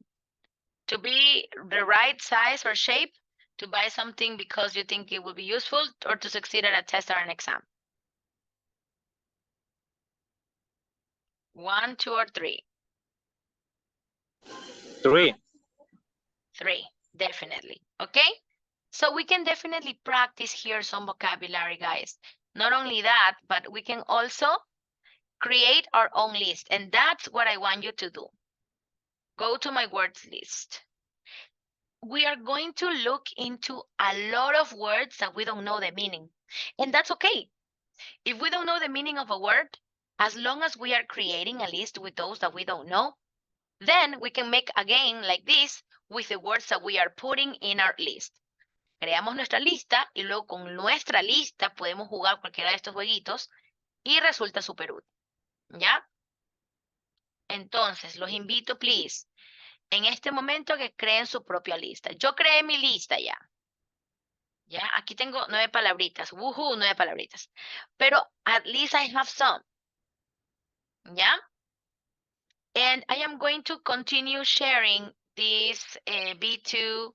To be the right size or shape, to buy something because you think it will be useful, or to succeed at a test or an exam. 1, 2, or 3? 3. 3, definitely. Okay, so we can definitely practice here some vocabulary, guys. Not only that, but we can also create our own list, and that's what I want you to do. Go to my words list. We are going to look into a lot of words that we don't know the meaning, and that's okay. If we don't know the meaning of a word, as long as we are creating a list with those that we don't know, then we can make a game like this with the words that we are putting in our list. Creamos nuestra lista y luego con nuestra lista podemos jugar cualquiera de estos jueguitos y resulta súper útil. ¿Ya? Entonces, los invito, please, en este momento que creen su propia lista. Yo creé mi lista ya. Ya, aquí tengo 9 palabritas. Woohoo, 9 palabritas. Pero at least I have some. ¿Ya? And I am going to continue sharing this B2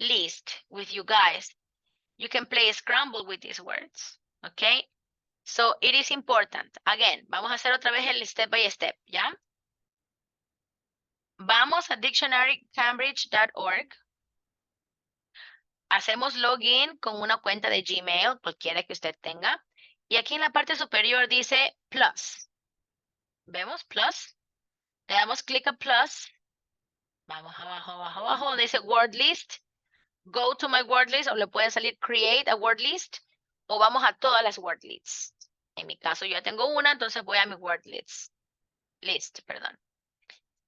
list with you guys. You can play Scramble with these words, okay? So it is important. Again, vamos a hacer otra vez el step by step, ¿ya? Vamos a dictionarycambridge.org. Hacemos login con una cuenta de Gmail, cualquiera que usted tenga. Y aquí en la parte superior dice plus. ¿Vemos? Plus. Le damos clic a plus. Vamos abajo, abajo, abajo, donde dice word list. Go to my word list, o le puede salir create a word list, o vamos a todas las word lists. En mi caso yo ya tengo una, entonces voy a mi word list, perdón.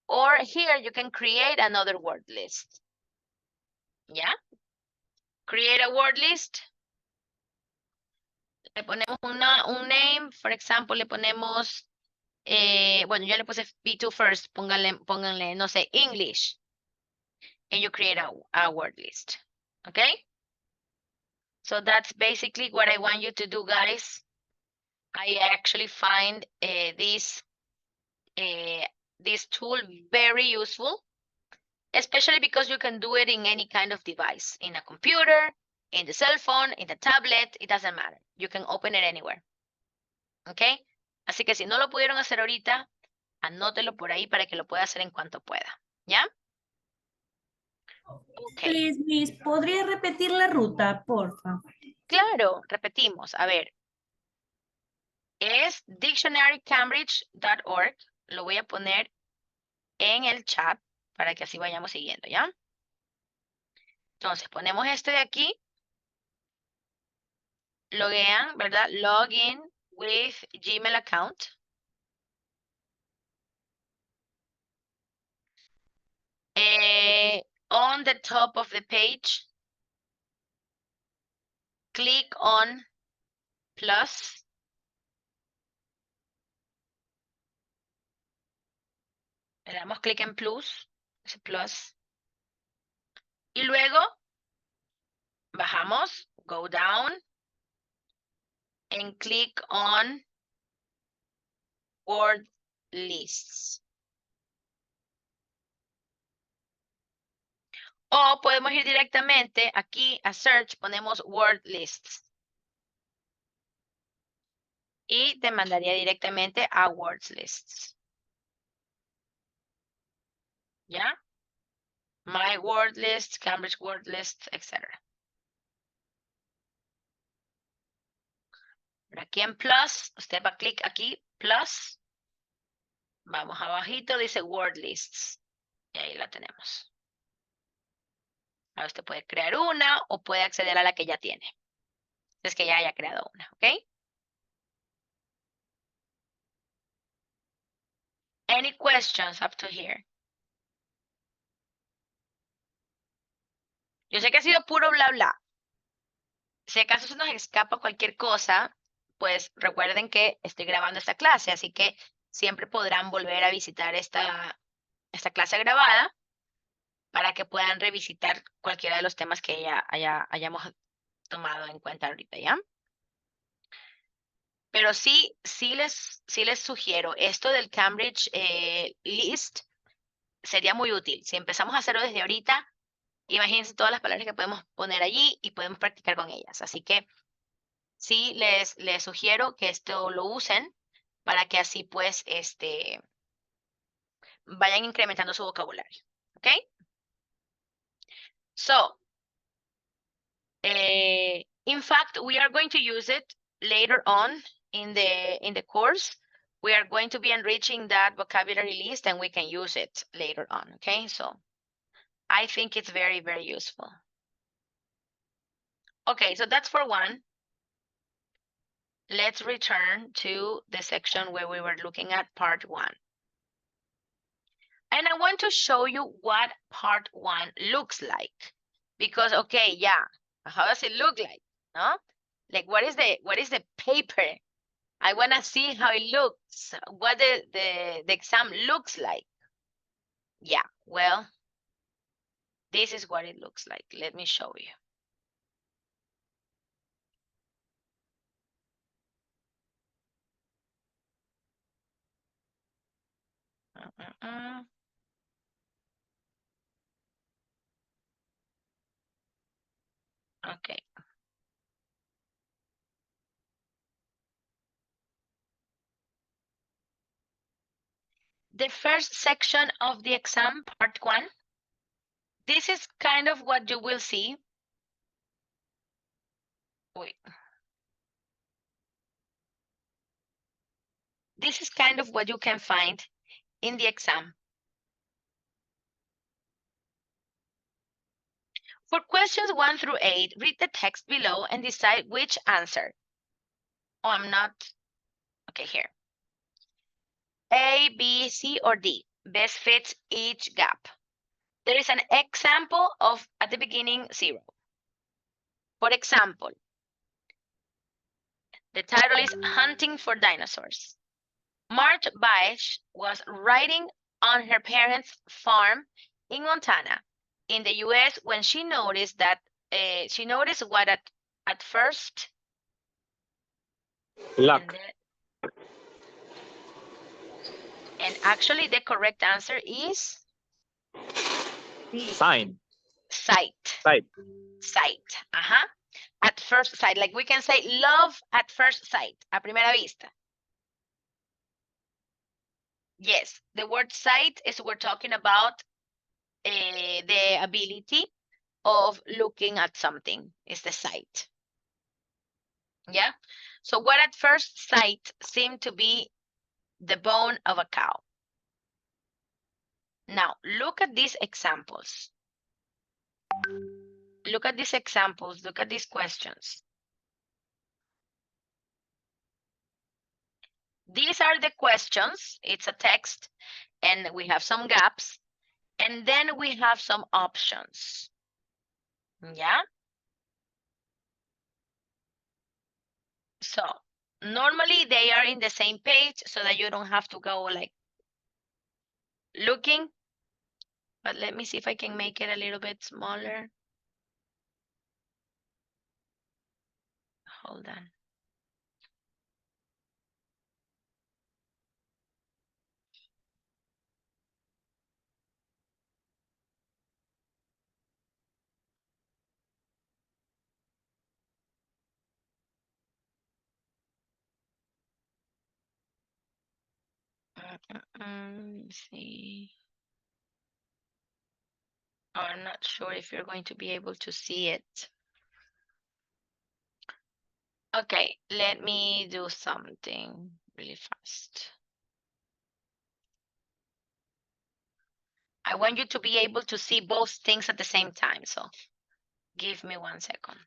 Or here you can create another word list. ¿Ya? Create a word list. Le ponemos un name, for example, le ponemos, bueno, yo le puse B2 first, pónganle, no sé, English. And you create a word list. Okay? So that's basically what I want you to do, guys. I actually find this tool very useful, especially because you can do it in any kind of device, in a computer, in the cell phone, in the tablet, it doesn't matter. You can open it anywhere. Okay? Así que si no lo pudieron hacer ahorita, anótelo por ahí para que lo pueda hacer en cuanto pueda. ¿Ya? Okay. Please, Miss, ¿podría repetir la ruta, porfa? Claro, repetimos. A ver. Es dictionarycambridge.org. Lo voy a poner en el chat para que así vayamos siguiendo, ¿ya? Entonces, ponemos este de aquí. Loguean, ¿verdad? Login with Gmail account. On the top of the page, click on plus. Le damos clic en plus, ese plus. Y luego bajamos, go down, and click on word lists. O podemos ir directamente aquí a search, ponemos word lists. Y te mandaría directamente a words lists. ¿Ya? My word list, Cambridge word list, etc. Aquí en plus, usted va a clic aquí, plus. Vamos abajito, dice word lists. Y ahí la tenemos. Ahora usted puede crear una o puede acceder a la que ya tiene. Es que ya haya creado una, ¿ok? Any questions up to here? Yo sé que ha sido puro bla bla. Si acaso se nos escapa cualquier cosa, pues recuerden que estoy grabando esta clase, así que siempre podrán volver a visitar esta clase grabada para que puedan revisitar cualquiera de los temas que ya hayamos tomado en cuenta ahorita, ¿ya? Pero sí les sugiero, esto del Cambridge List sería muy útil. Si empezamos a hacerlo desde ahorita, imagínense todas las palabras que podemos poner allí y podemos practicar con ellas. Así que sí les sugiero que esto lo usen para que así pues vayan incrementando su vocabulario. ¿Ok? So, in fact, we are going to use it later on in the course. We are going to be enriching that vocabulary list and we can use it later on. Okay, so I think it's very, very useful. Okay, so that's for one. Let's return to the section where we were looking at part one. And I want to show you what part one looks like. Because, okay, yeah, how does it look like? No? Like, what is the paper? I want to see how it looks, what the exam looks like. Yeah, well, this is what it looks like. Let me show you. Okay. The first section of the exam, part one, this is kind of what you will see. Wait. This is kind of what you can find in the exam. For questions 1 through 8, read the text below and decide which answer. Oh, I'm not. Okay, here. A, B, C, or D best fits each gap. There is an example of at the beginning 0. For example, the title is Hunting for Dinosaurs. Marge Baesch was riding on her parents' farm in Montana, in the US, when she noticed that what at first Luck. And actually the correct answer is Sign. sight. Sight. Sight. At first sight, like we can say love at first sight, a primera vista. Yes, the word sight is we're talking about the ability of looking at something is the sight. Yeah. So what at first sight seemed to be the bone of a cow. Now look at these examples. Look at these examples. Look at these questions. These are the questions. It's a text and we have some gaps and then we have some options. Yeah. So normally they are in the same page so that you don't have to go like looking. But let me see if I can make it a little bit smaller. Hold on. Let's see. Oh, I'm not sure if you're going to be able to see it. Okay, let me do something really fast. I want you to be able to see both things at the same time, so give me 1 second.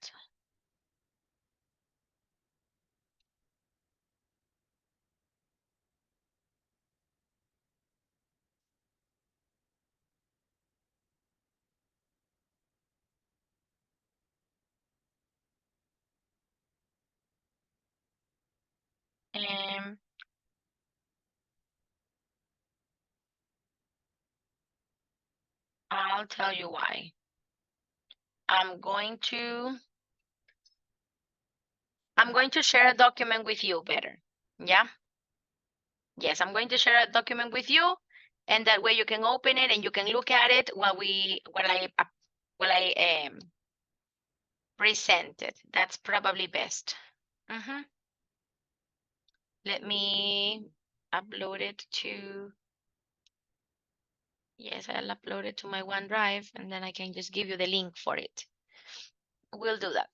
Um, I'll tell you why. I'm going to share a document with you better. Yeah? Yes, I'm going to share a document with you, and that way you can open it and you can look at it while I present it. That's probably best. Let me upload it to, yes, I'll upload it to my OneDrive, and then I can just give you the link for it. We'll do that.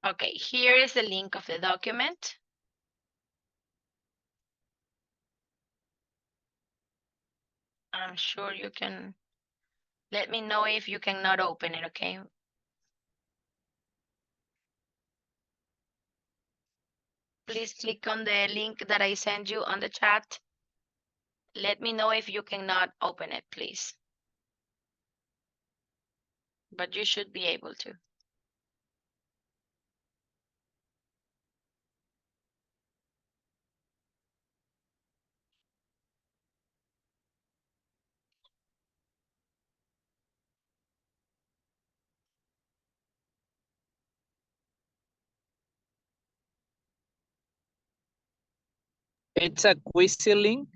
Okay, here is the link of the document. I'm sure you can, let me know if you cannot open it, okay? Please click on the link that I sent you on the chat. Let me know if you cannot open it, please. But you should be able to. It's a quiz link.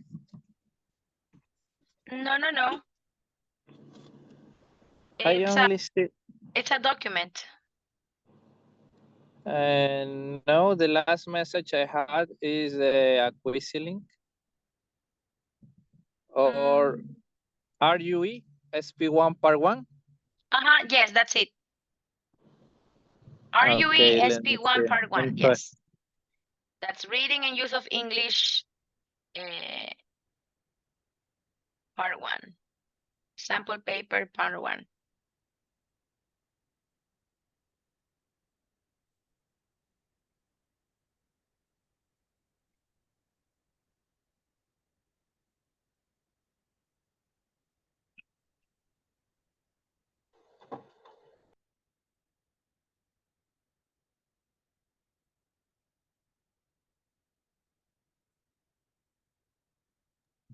No. I only see. It's a document. And no, the last message I had is a quiz link. Or RUE SP1 part 1. Yes, that's it. RUE Okay, let me SP1 see. part 1. I'm try- Yes. That's reading and use of English part 1. Sample paper part 1.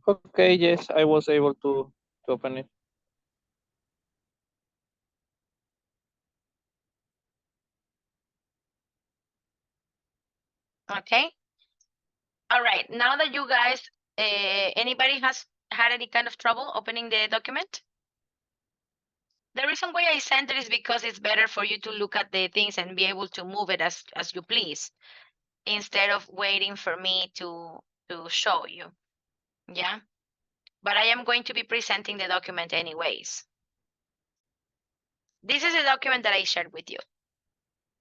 Okay, yes, I was able to open it. Okay. All right. Now that you guys, anybody has had any kind of trouble opening the document? The reason why I sent it is because it's better for you to look at the things and be able to move it as you please, instead of waiting for me to show you. Yeah. But I am going to be presenting the document anyways. This is a document that I shared with you.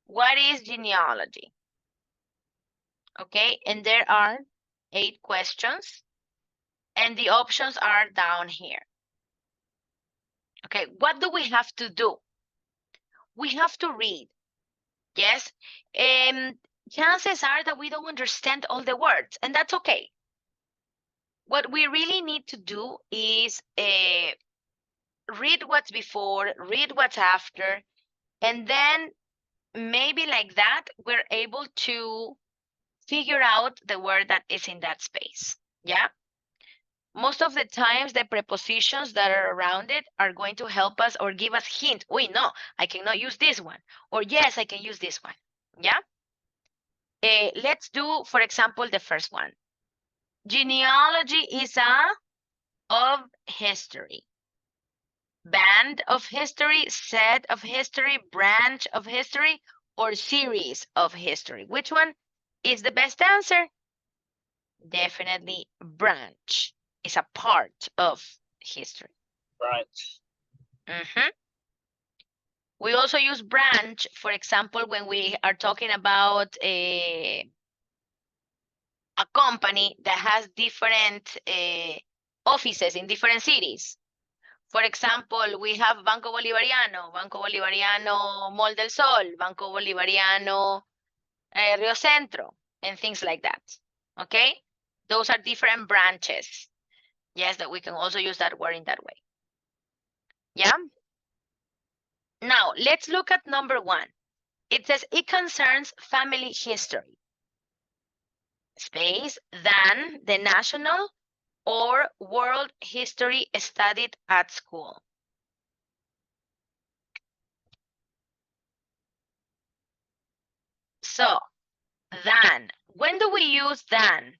What is genealogy? Okay, and there are 8 questions, and the options are down here. Okay, what do we have to do? We have to read, yes? Chances are that we don't understand all the words, and that's okay. What we really need to do is read what's before, read what's after, and then maybe like that, we're able to figure out the word that is in that space, yeah? Most of the times, the prepositions that are around it are going to help us or give us hint. Wait, no, I cannot use this one. Or yes, I can use this one, yeah? Let's do, for example, the first one. Genealogy is of history. Band of history, set of history, branch of history, or series of history. Which one is the best answer? Definitely branch. Is a part of history. Right. We also use branch, for example, when we are talking about a company that has different offices in different cities. For example, we have Banco Bolivariano Mall del Sol, Banco Bolivariano Rio Centro, and things like that. Okay? Those are different branches. Yes, that we can also use that word in that way. Yeah? Now, let's look at number 1. It says it concerns family history. Space, than the national or world history studied at school. So, than. When do we use than?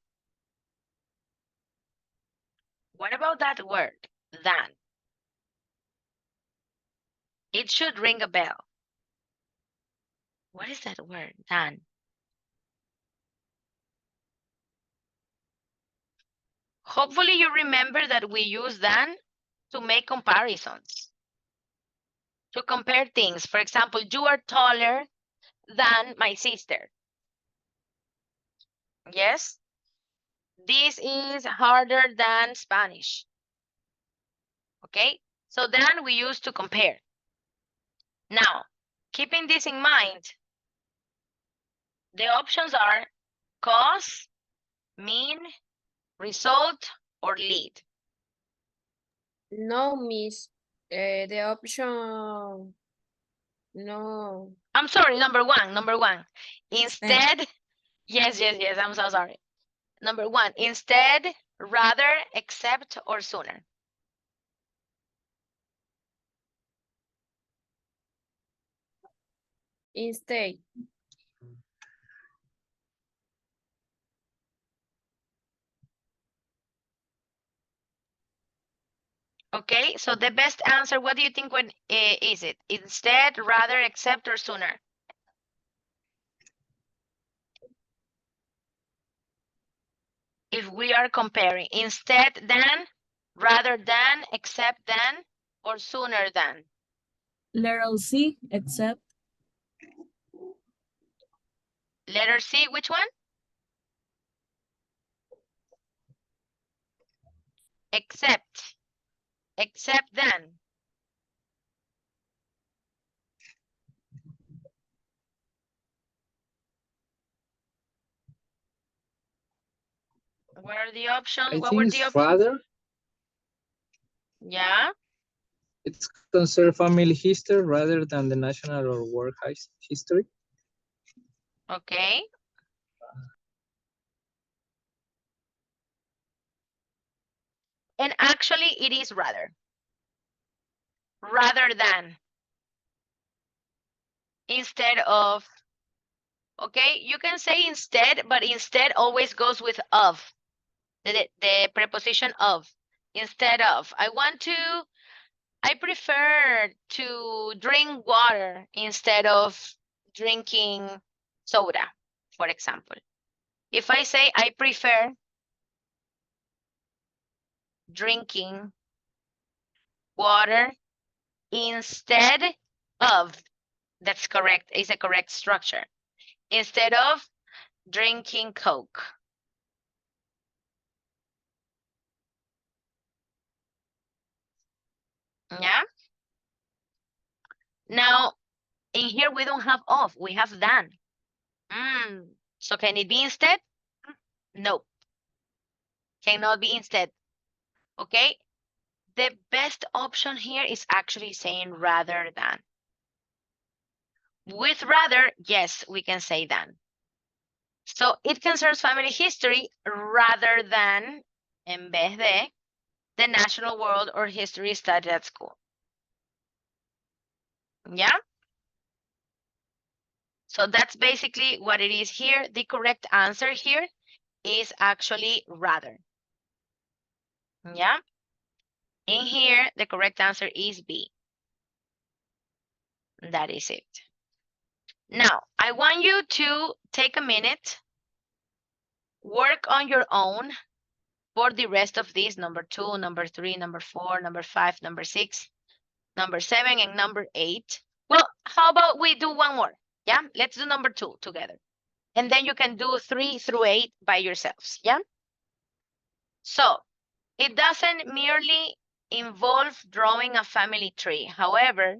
What about that word, than? It should ring a bell. What is that word, than? Hopefully you remember that we use than to make comparisons, to compare things. For example, you are taller than my sister. Yes? This is harder than Spanish. Okay? So then we use to compare. Now, keeping this in mind, the options are cause, mean, result, or lead. No, miss. The option. No. I'm sorry, number one. Instead, yes, I'm so sorry. Number 1, instead, rather, except, or sooner. Instead. Okay, so the best answer, what do you think when is it? Instead, rather, except, or sooner? If we are comparing instead than, rather than, except than, or sooner than. Letter C, except. Letter C, which one? Except. Except then. What are the options? I What think were the it's options? rather. Yeah. It's concerned family history rather than the national or world history. Okay. And actually, it is rather. Rather than. Instead of. Okay, you can say instead, but instead always goes with of. The preposition of. Instead of. I prefer to drink water instead of drinking soda, for example. If I say I prefer drinking water instead of, that's correct, is a correct structure. Instead of drinking Coke. Yeah? Now, in here we don't have of, we have than. So can it be instead? No. Cannot be instead. Okay? The best option here is actually saying rather than. With rather, yes, we can say than. So it concerns family history rather than, en vez de, the national world or history studied at school. Yeah? So that's basically what it is here. The correct answer here is actually rather. Yeah? In here, the correct answer is B. That is it. Now, I want you to take a minute, work on your own for the rest of these, number 2, number 3, number 4, number 5, number 6, number 7, and number 8. Well, how about we do one more? Yeah, let's do number 2 together. And then you can do 3 through 8 by yourselves. Yeah. So it doesn't merely involve drawing a family tree. However,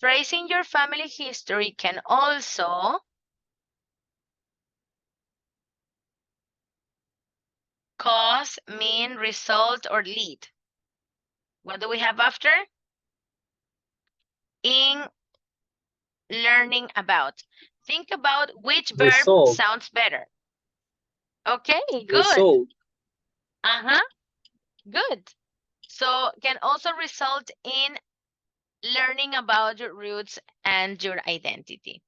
tracing your family history can also cause, mean, result, or lead. What do we have after? In learning about. Think about which verb Result. sounds better. Okay, good. Result. Uh-huh, good. So can also result in learning about your roots and your identity.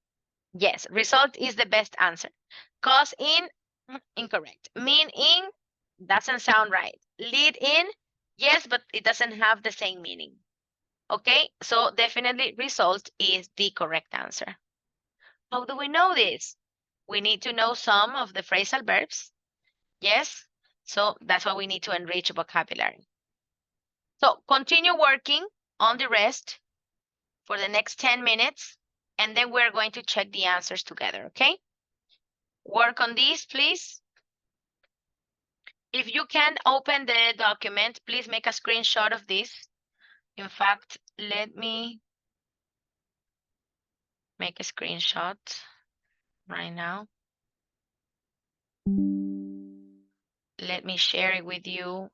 Yes, result is the best answer. Cause in, incorrect. Mean in, doesn't sound right. Lead in, yes, but it doesn't have the same meaning. Okay, so definitely result is the correct answer. How do we know this? We need to know some of the phrasal verbs. Yes, so that's why we need to enrich vocabulary. So continue working on the rest for the next 10 minutes, and then we're going to check the answers together, okay? Work on these, please. If you can open the document, please make a screenshot of this. In fact, let me make a screenshot right now. Let me share it with you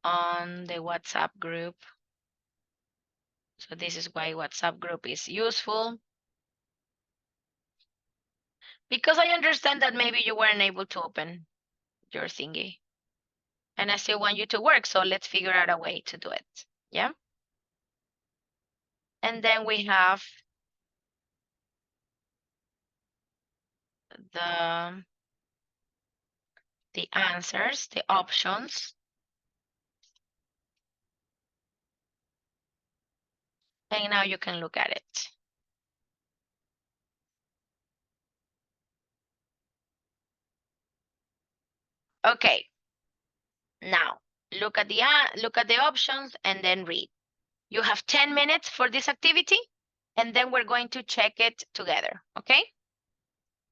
on the WhatsApp group. So this is why WhatsApp group is useful. Because I understand that maybe you weren't able to open your thingy. And I still want you to work, so let's figure out a way to do it. Yeah? And then we have the answers, the options. And now you can look at it. Okay. Now, look at the options and then read. You have 10 minutes for this activity, and then we're going to check it together, okay?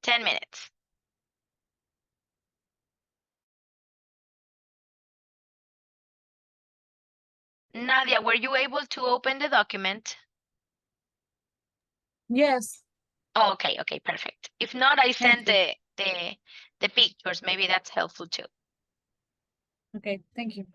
10 minutes. Nadia, were you able to open the document? Yes. Oh, okay, perfect. If not, I sent Thank the pictures. Maybe that's helpful too. Okay, thank you.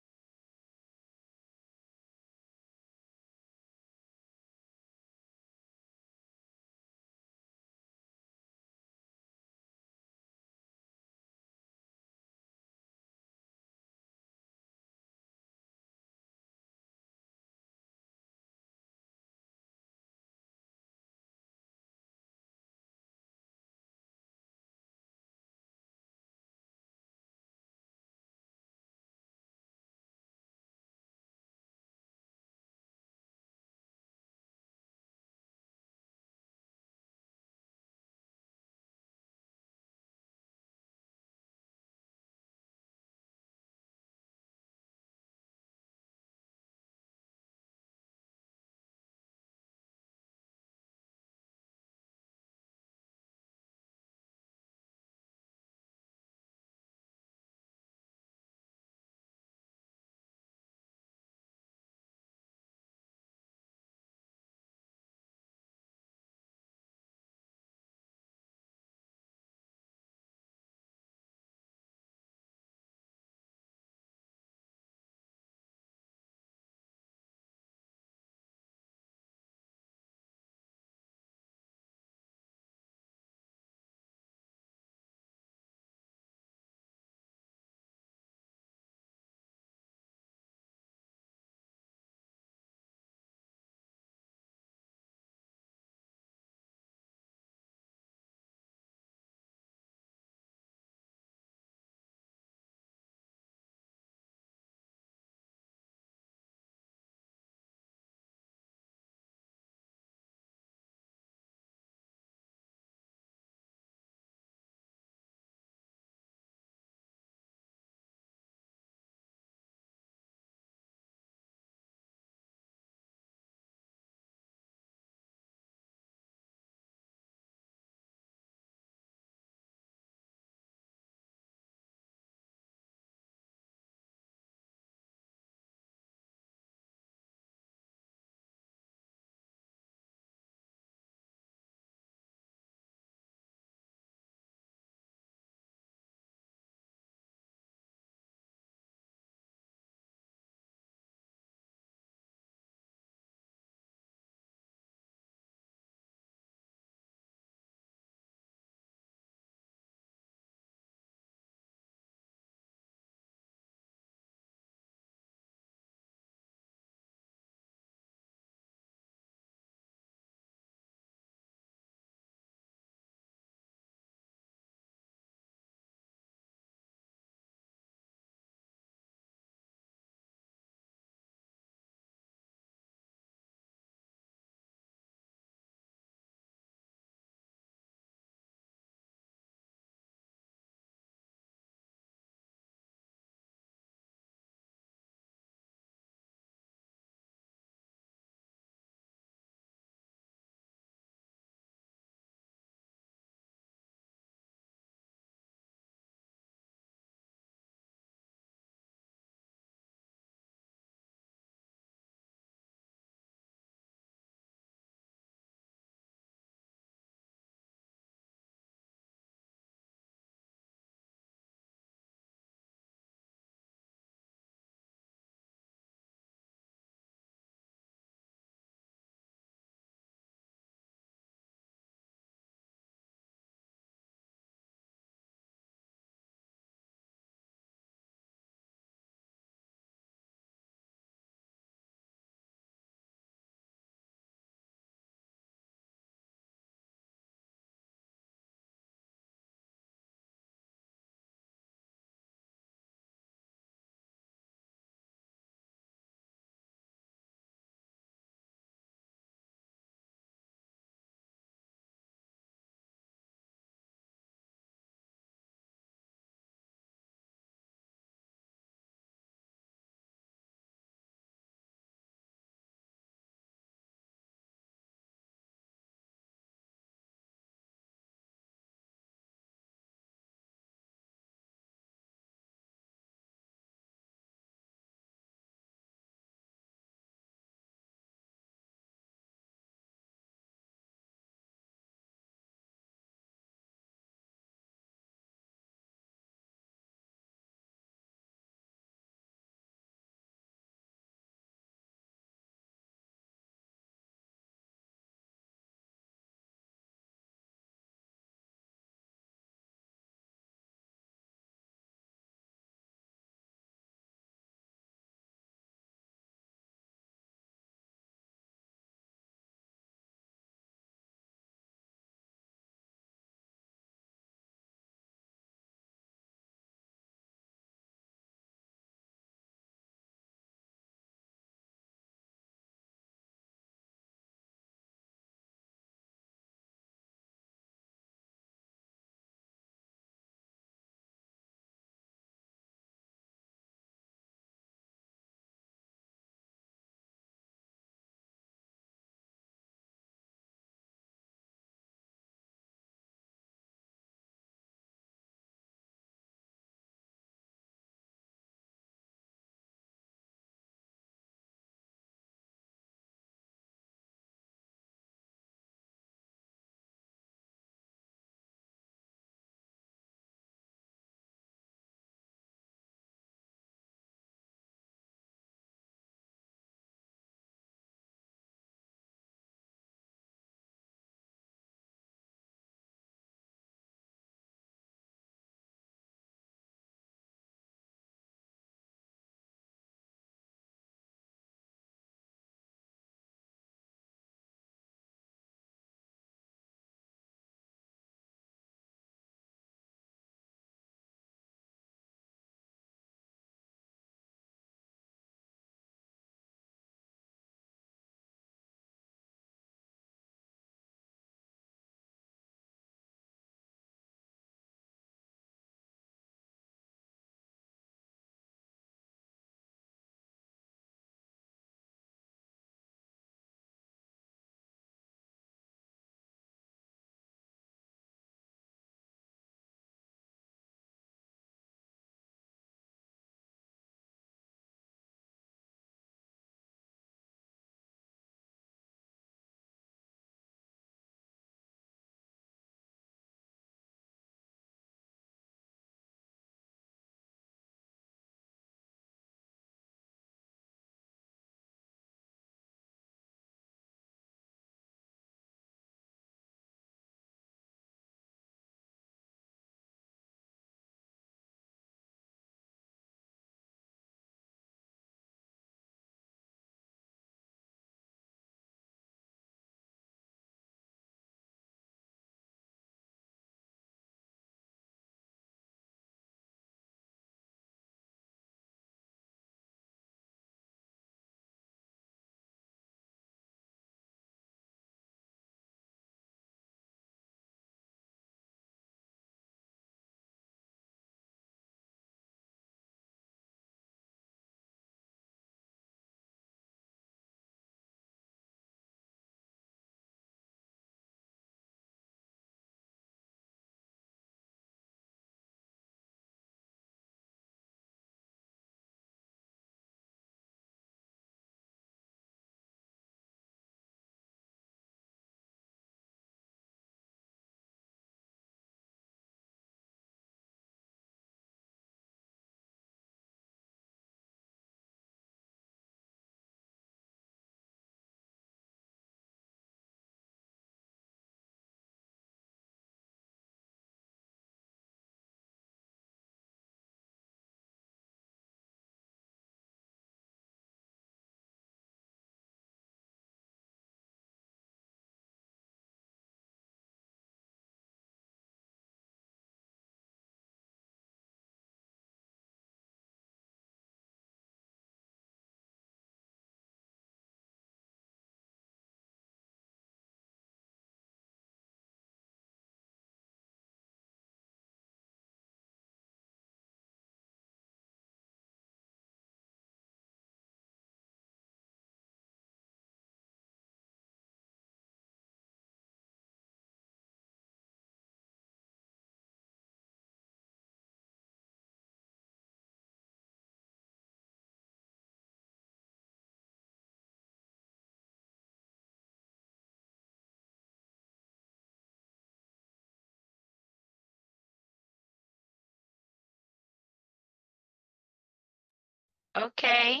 Okay.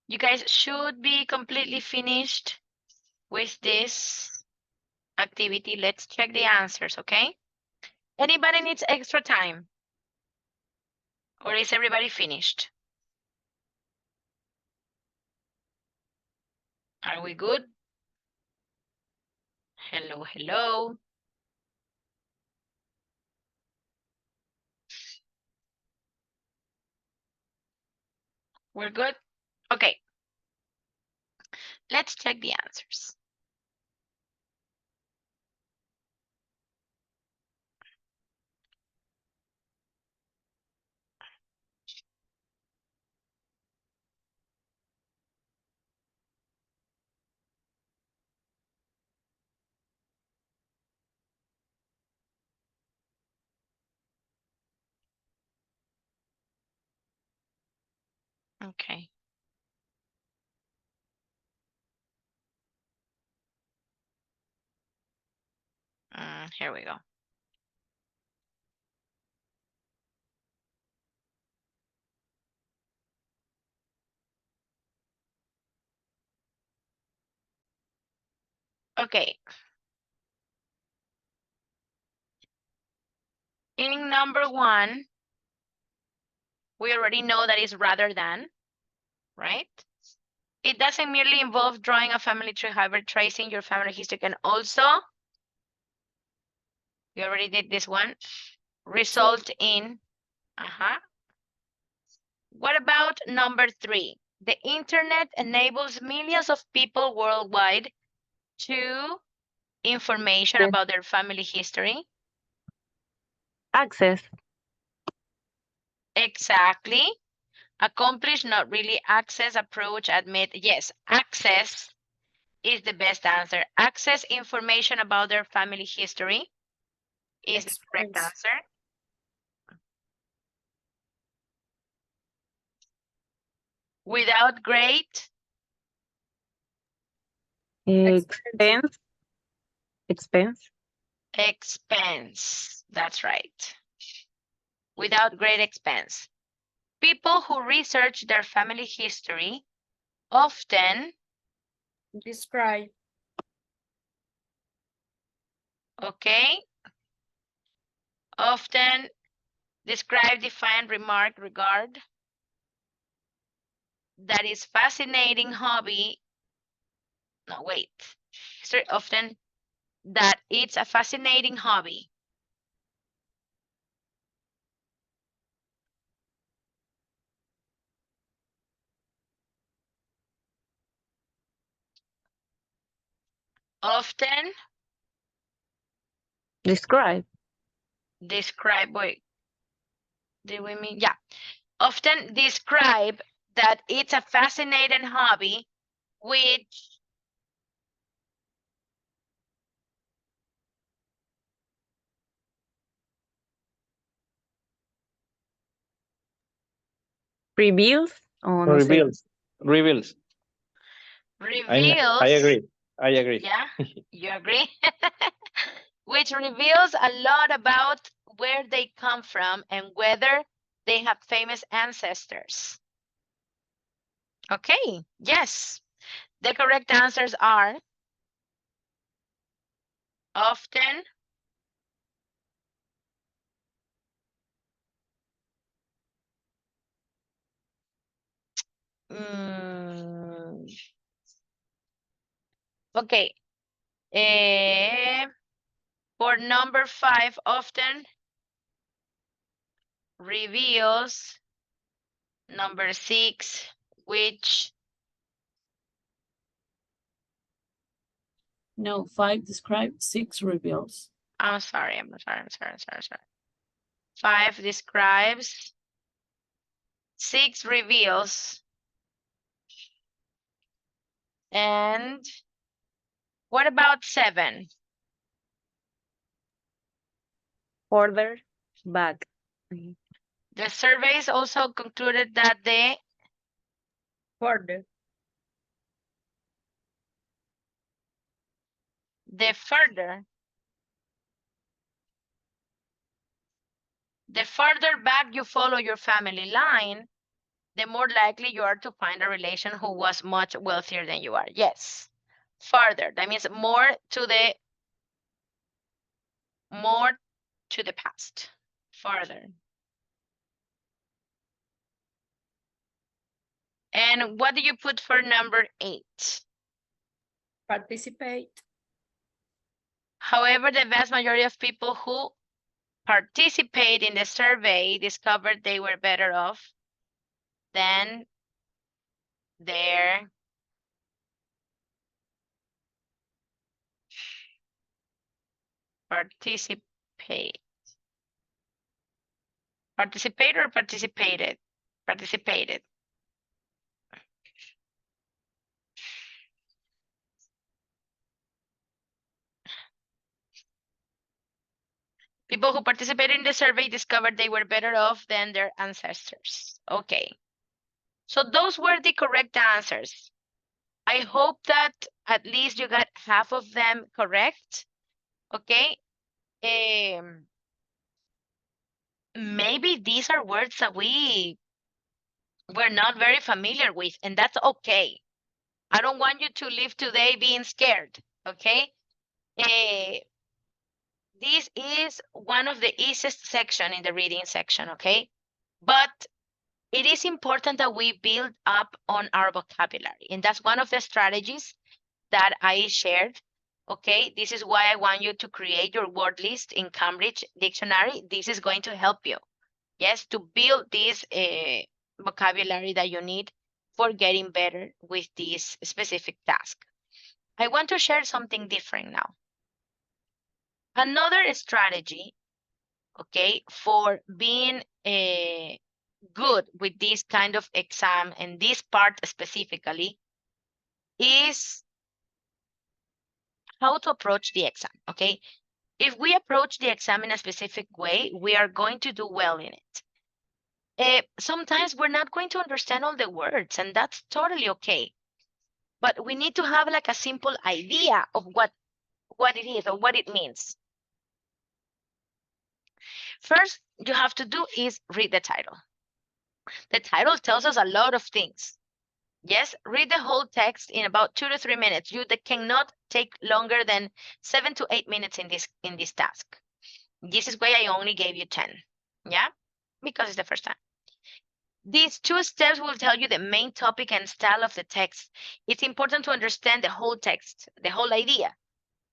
You guys should be completely finished with this activity. Let's check the answers, okay? Anybody needs extra time? Or is everybody finished? Are we good? Hello, hello. We're good? Okay. Let's check the answers. Okay. Here we go. Okay. In number 1, we already know that is rather than, right? It doesn't merely involve drawing a family tree, however, tracing your family history can also, we already did this one, result in, What about number 3? The internet enables millions of people worldwide to information about their family history. Access. Exactly. Accomplish, not really access, approach, admit. Yes, access is the best answer. Access information about their family history is the correct answer. Without great Expense. expense. That's right. Without great expense. People who research their family history often describe. Okay. Often describe, define, remark, regard. That is fascinating hobby. No, wait. History often that it's a fascinating hobby. Often Describe. describe, wait. Did we mean? Yeah. Often describe that it's a fascinating hobby which Reveals. Oh, no sé. Reveals. reveals. I agree. I agree. Yeah, you agree? Which reveals a lot about where they come from and whether they have famous ancestors. Okay, yes. The correct answers are often, okay. For number 5, often reveals. Number 6, which No, 5 describe, 6 reveals. I'm sorry. 5 describes, 6 reveals. And what about 7? Further back. The surveys also concluded that the Further. further back you follow your family line, the more likely you are to find a relation who was much wealthier than you are. Yes. Farther, that means more to the past. Farther. And what do you put for number 8? Participate. However, the vast majority of people who participate in the survey discovered they were better off than their participate. Participate or participated? Participated. People who participated in the survey discovered they were better off than their ancestors. Okay. So those were the correct answers. I hope that at least you got half of them correct. Okay. Maybe these are words that we're not very familiar with, and that's okay. I don't want you to live today being scared, okay? This is one of the easiest section in the reading section, okay? But it is important that we build up on our vocabulary, and that's one of the strategies that I shared, okay? This is why I want you to create your word list in Cambridge Dictionary. This is going to help you, yes, to build this vocabulary that you need for getting better with this specific task. I want to share something different now. Another strategy, okay, for being good with this kind of exam and this part specifically is how to approach the exam, okay? If we approach the exam in a specific way, we are going to do well in it. Sometimes we're not going to understand all the words, and that's totally okay. But we need to have like a simple idea of what it is or what it means. First, you have to do is read the title. The title tells us a lot of things. Yes, read the whole text in about 2 to 3 minutes. You cannot take longer than 7 to 8 minutes in this task. This is why I only gave you 10. Yeah, because it's the first time. These 2 steps will tell you the main topic and style of the text. It's important to understand the whole text, the whole idea,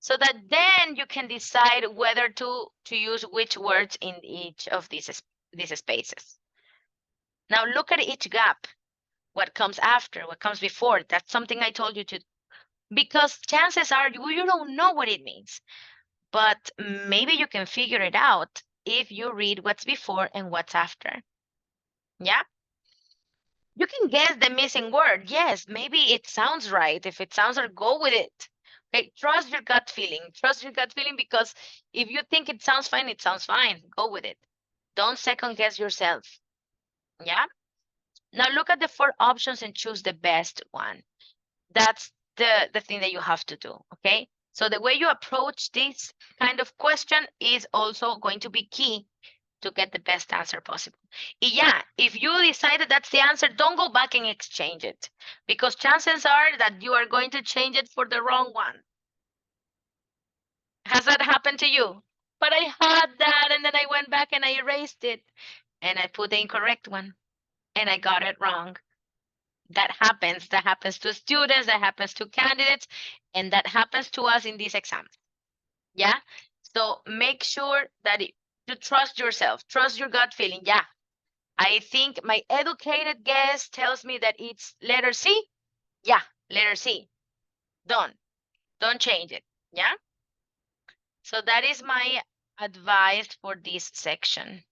so that then you can decide whether to use which words in each of these spaces. Now look at each gap. What comes after, what comes before. That's something I told you to, because chances are you don't know what it means, but maybe you can figure it out if you read what's before and what's after. Yeah? You can guess the missing word. Yes, maybe it sounds right. If it sounds right, go with it. Okay, trust your gut feeling. Trust your gut feeling, because if you think it sounds fine, it sounds fine. Go with it. Don't second guess yourself. Yeah? Now look at the 4 options and choose the best one. That's the thing that you have to do, okay? So the way you approach this kind of question is also going to be key to get the best answer possible. Yeah, if you decide that that's the answer, don't go back and exchange it, because chances are that you are going to change it for the wrong one. Has that happened to you? But I had that, and then I went back and I erased it, and I put the incorrect one, and I got it wrong. That happens to students, that happens to candidates, and that happens to us in this exam. Yeah, so make sure that you trust yourself, trust your gut feeling. Yeah, I think my educated guess tells me that it's letter C. Yeah, letter C. Don't change it. Yeah, so that is my advice for this section.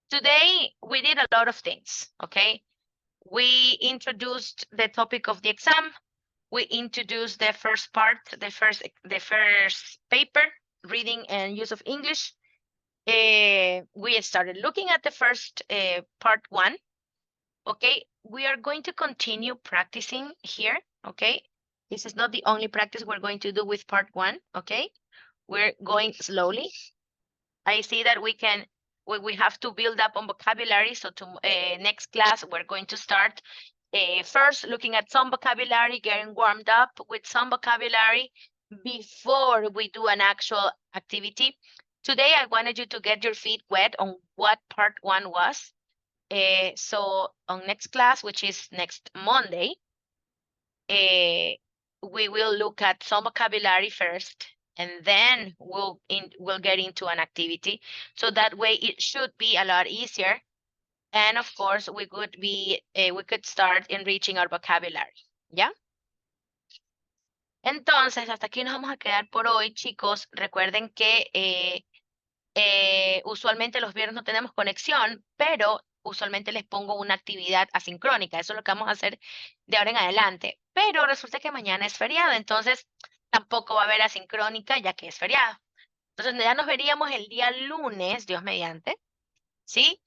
Today we did a lot of things. Okay, we introduced the topic of the exam. We introduced the first part, the first paper, reading and use of English. We started looking at the first part 1. Okay, we are going to continue practicing here. Okay, this is not the only practice we're going to do with part 1. Okay, we're going slowly. I see that we we have to build up on vocabulary. So to next class, we're going to start first looking at some vocabulary, getting warmed up with some vocabulary before we do an actual activity. Today, I wanted you to get your feet wet on what part 1 was. So on next class, which is next Monday, we will look at some vocabulary first, and then we'll get into an activity. So that way it should be a lot easier. And of course, we could start enriching our vocabulary. ¿Ya? Entonces, hasta aquí nos vamos a quedar por hoy, chicos. Recuerden que usualmente los viernes no tenemos conexión, pero usualmente les pongo una actividad asincrónica. Eso es lo que vamos a hacer de ahora en adelante. Pero resulta que mañana es feriado, entonces tampoco va a haber asincrónica ya que es feriado. Entonces ya nos veríamos el día lunes, Dios mediante, ¿sí?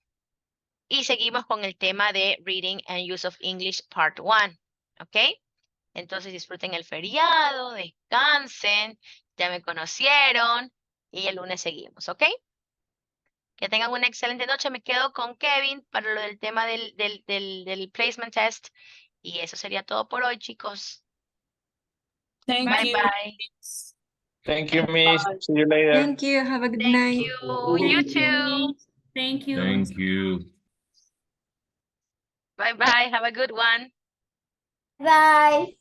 Y seguimos con el tema de Reading and Use of English Part 1, ¿ok? Entonces disfruten el feriado, descansen, ya me conocieron y el lunes seguimos, ¿ok? Que tengan una excelente noche. Me quedo con Kevin para lo del tema del placement test. Y eso sería todo por hoy, chicos. Thank Bye, you. bye. Thank you, Miss. See you later. Thank you. Have a good night. Thank you. You too. Thank you. Thank you. Bye, bye. Have a good one. Bye.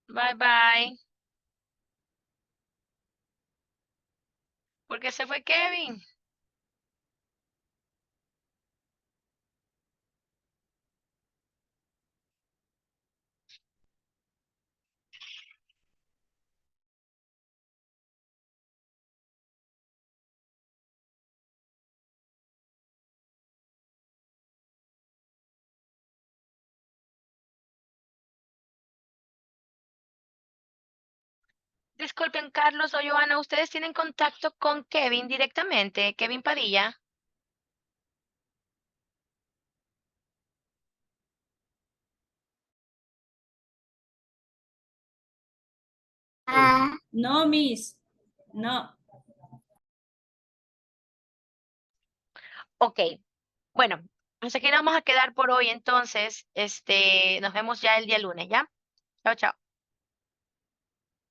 Bye, bye. ¿Por qué se fue Kevin? Disculpen, Carlos o Johanna, ¿ustedes tienen contacto con Kevin directamente? Kevin Padilla. No, Miss. No. Ok. Bueno, hasta aquí nos vamos a quedar por hoy entonces. Nos vemos ya el día lunes, ¿ya? Chao, chao.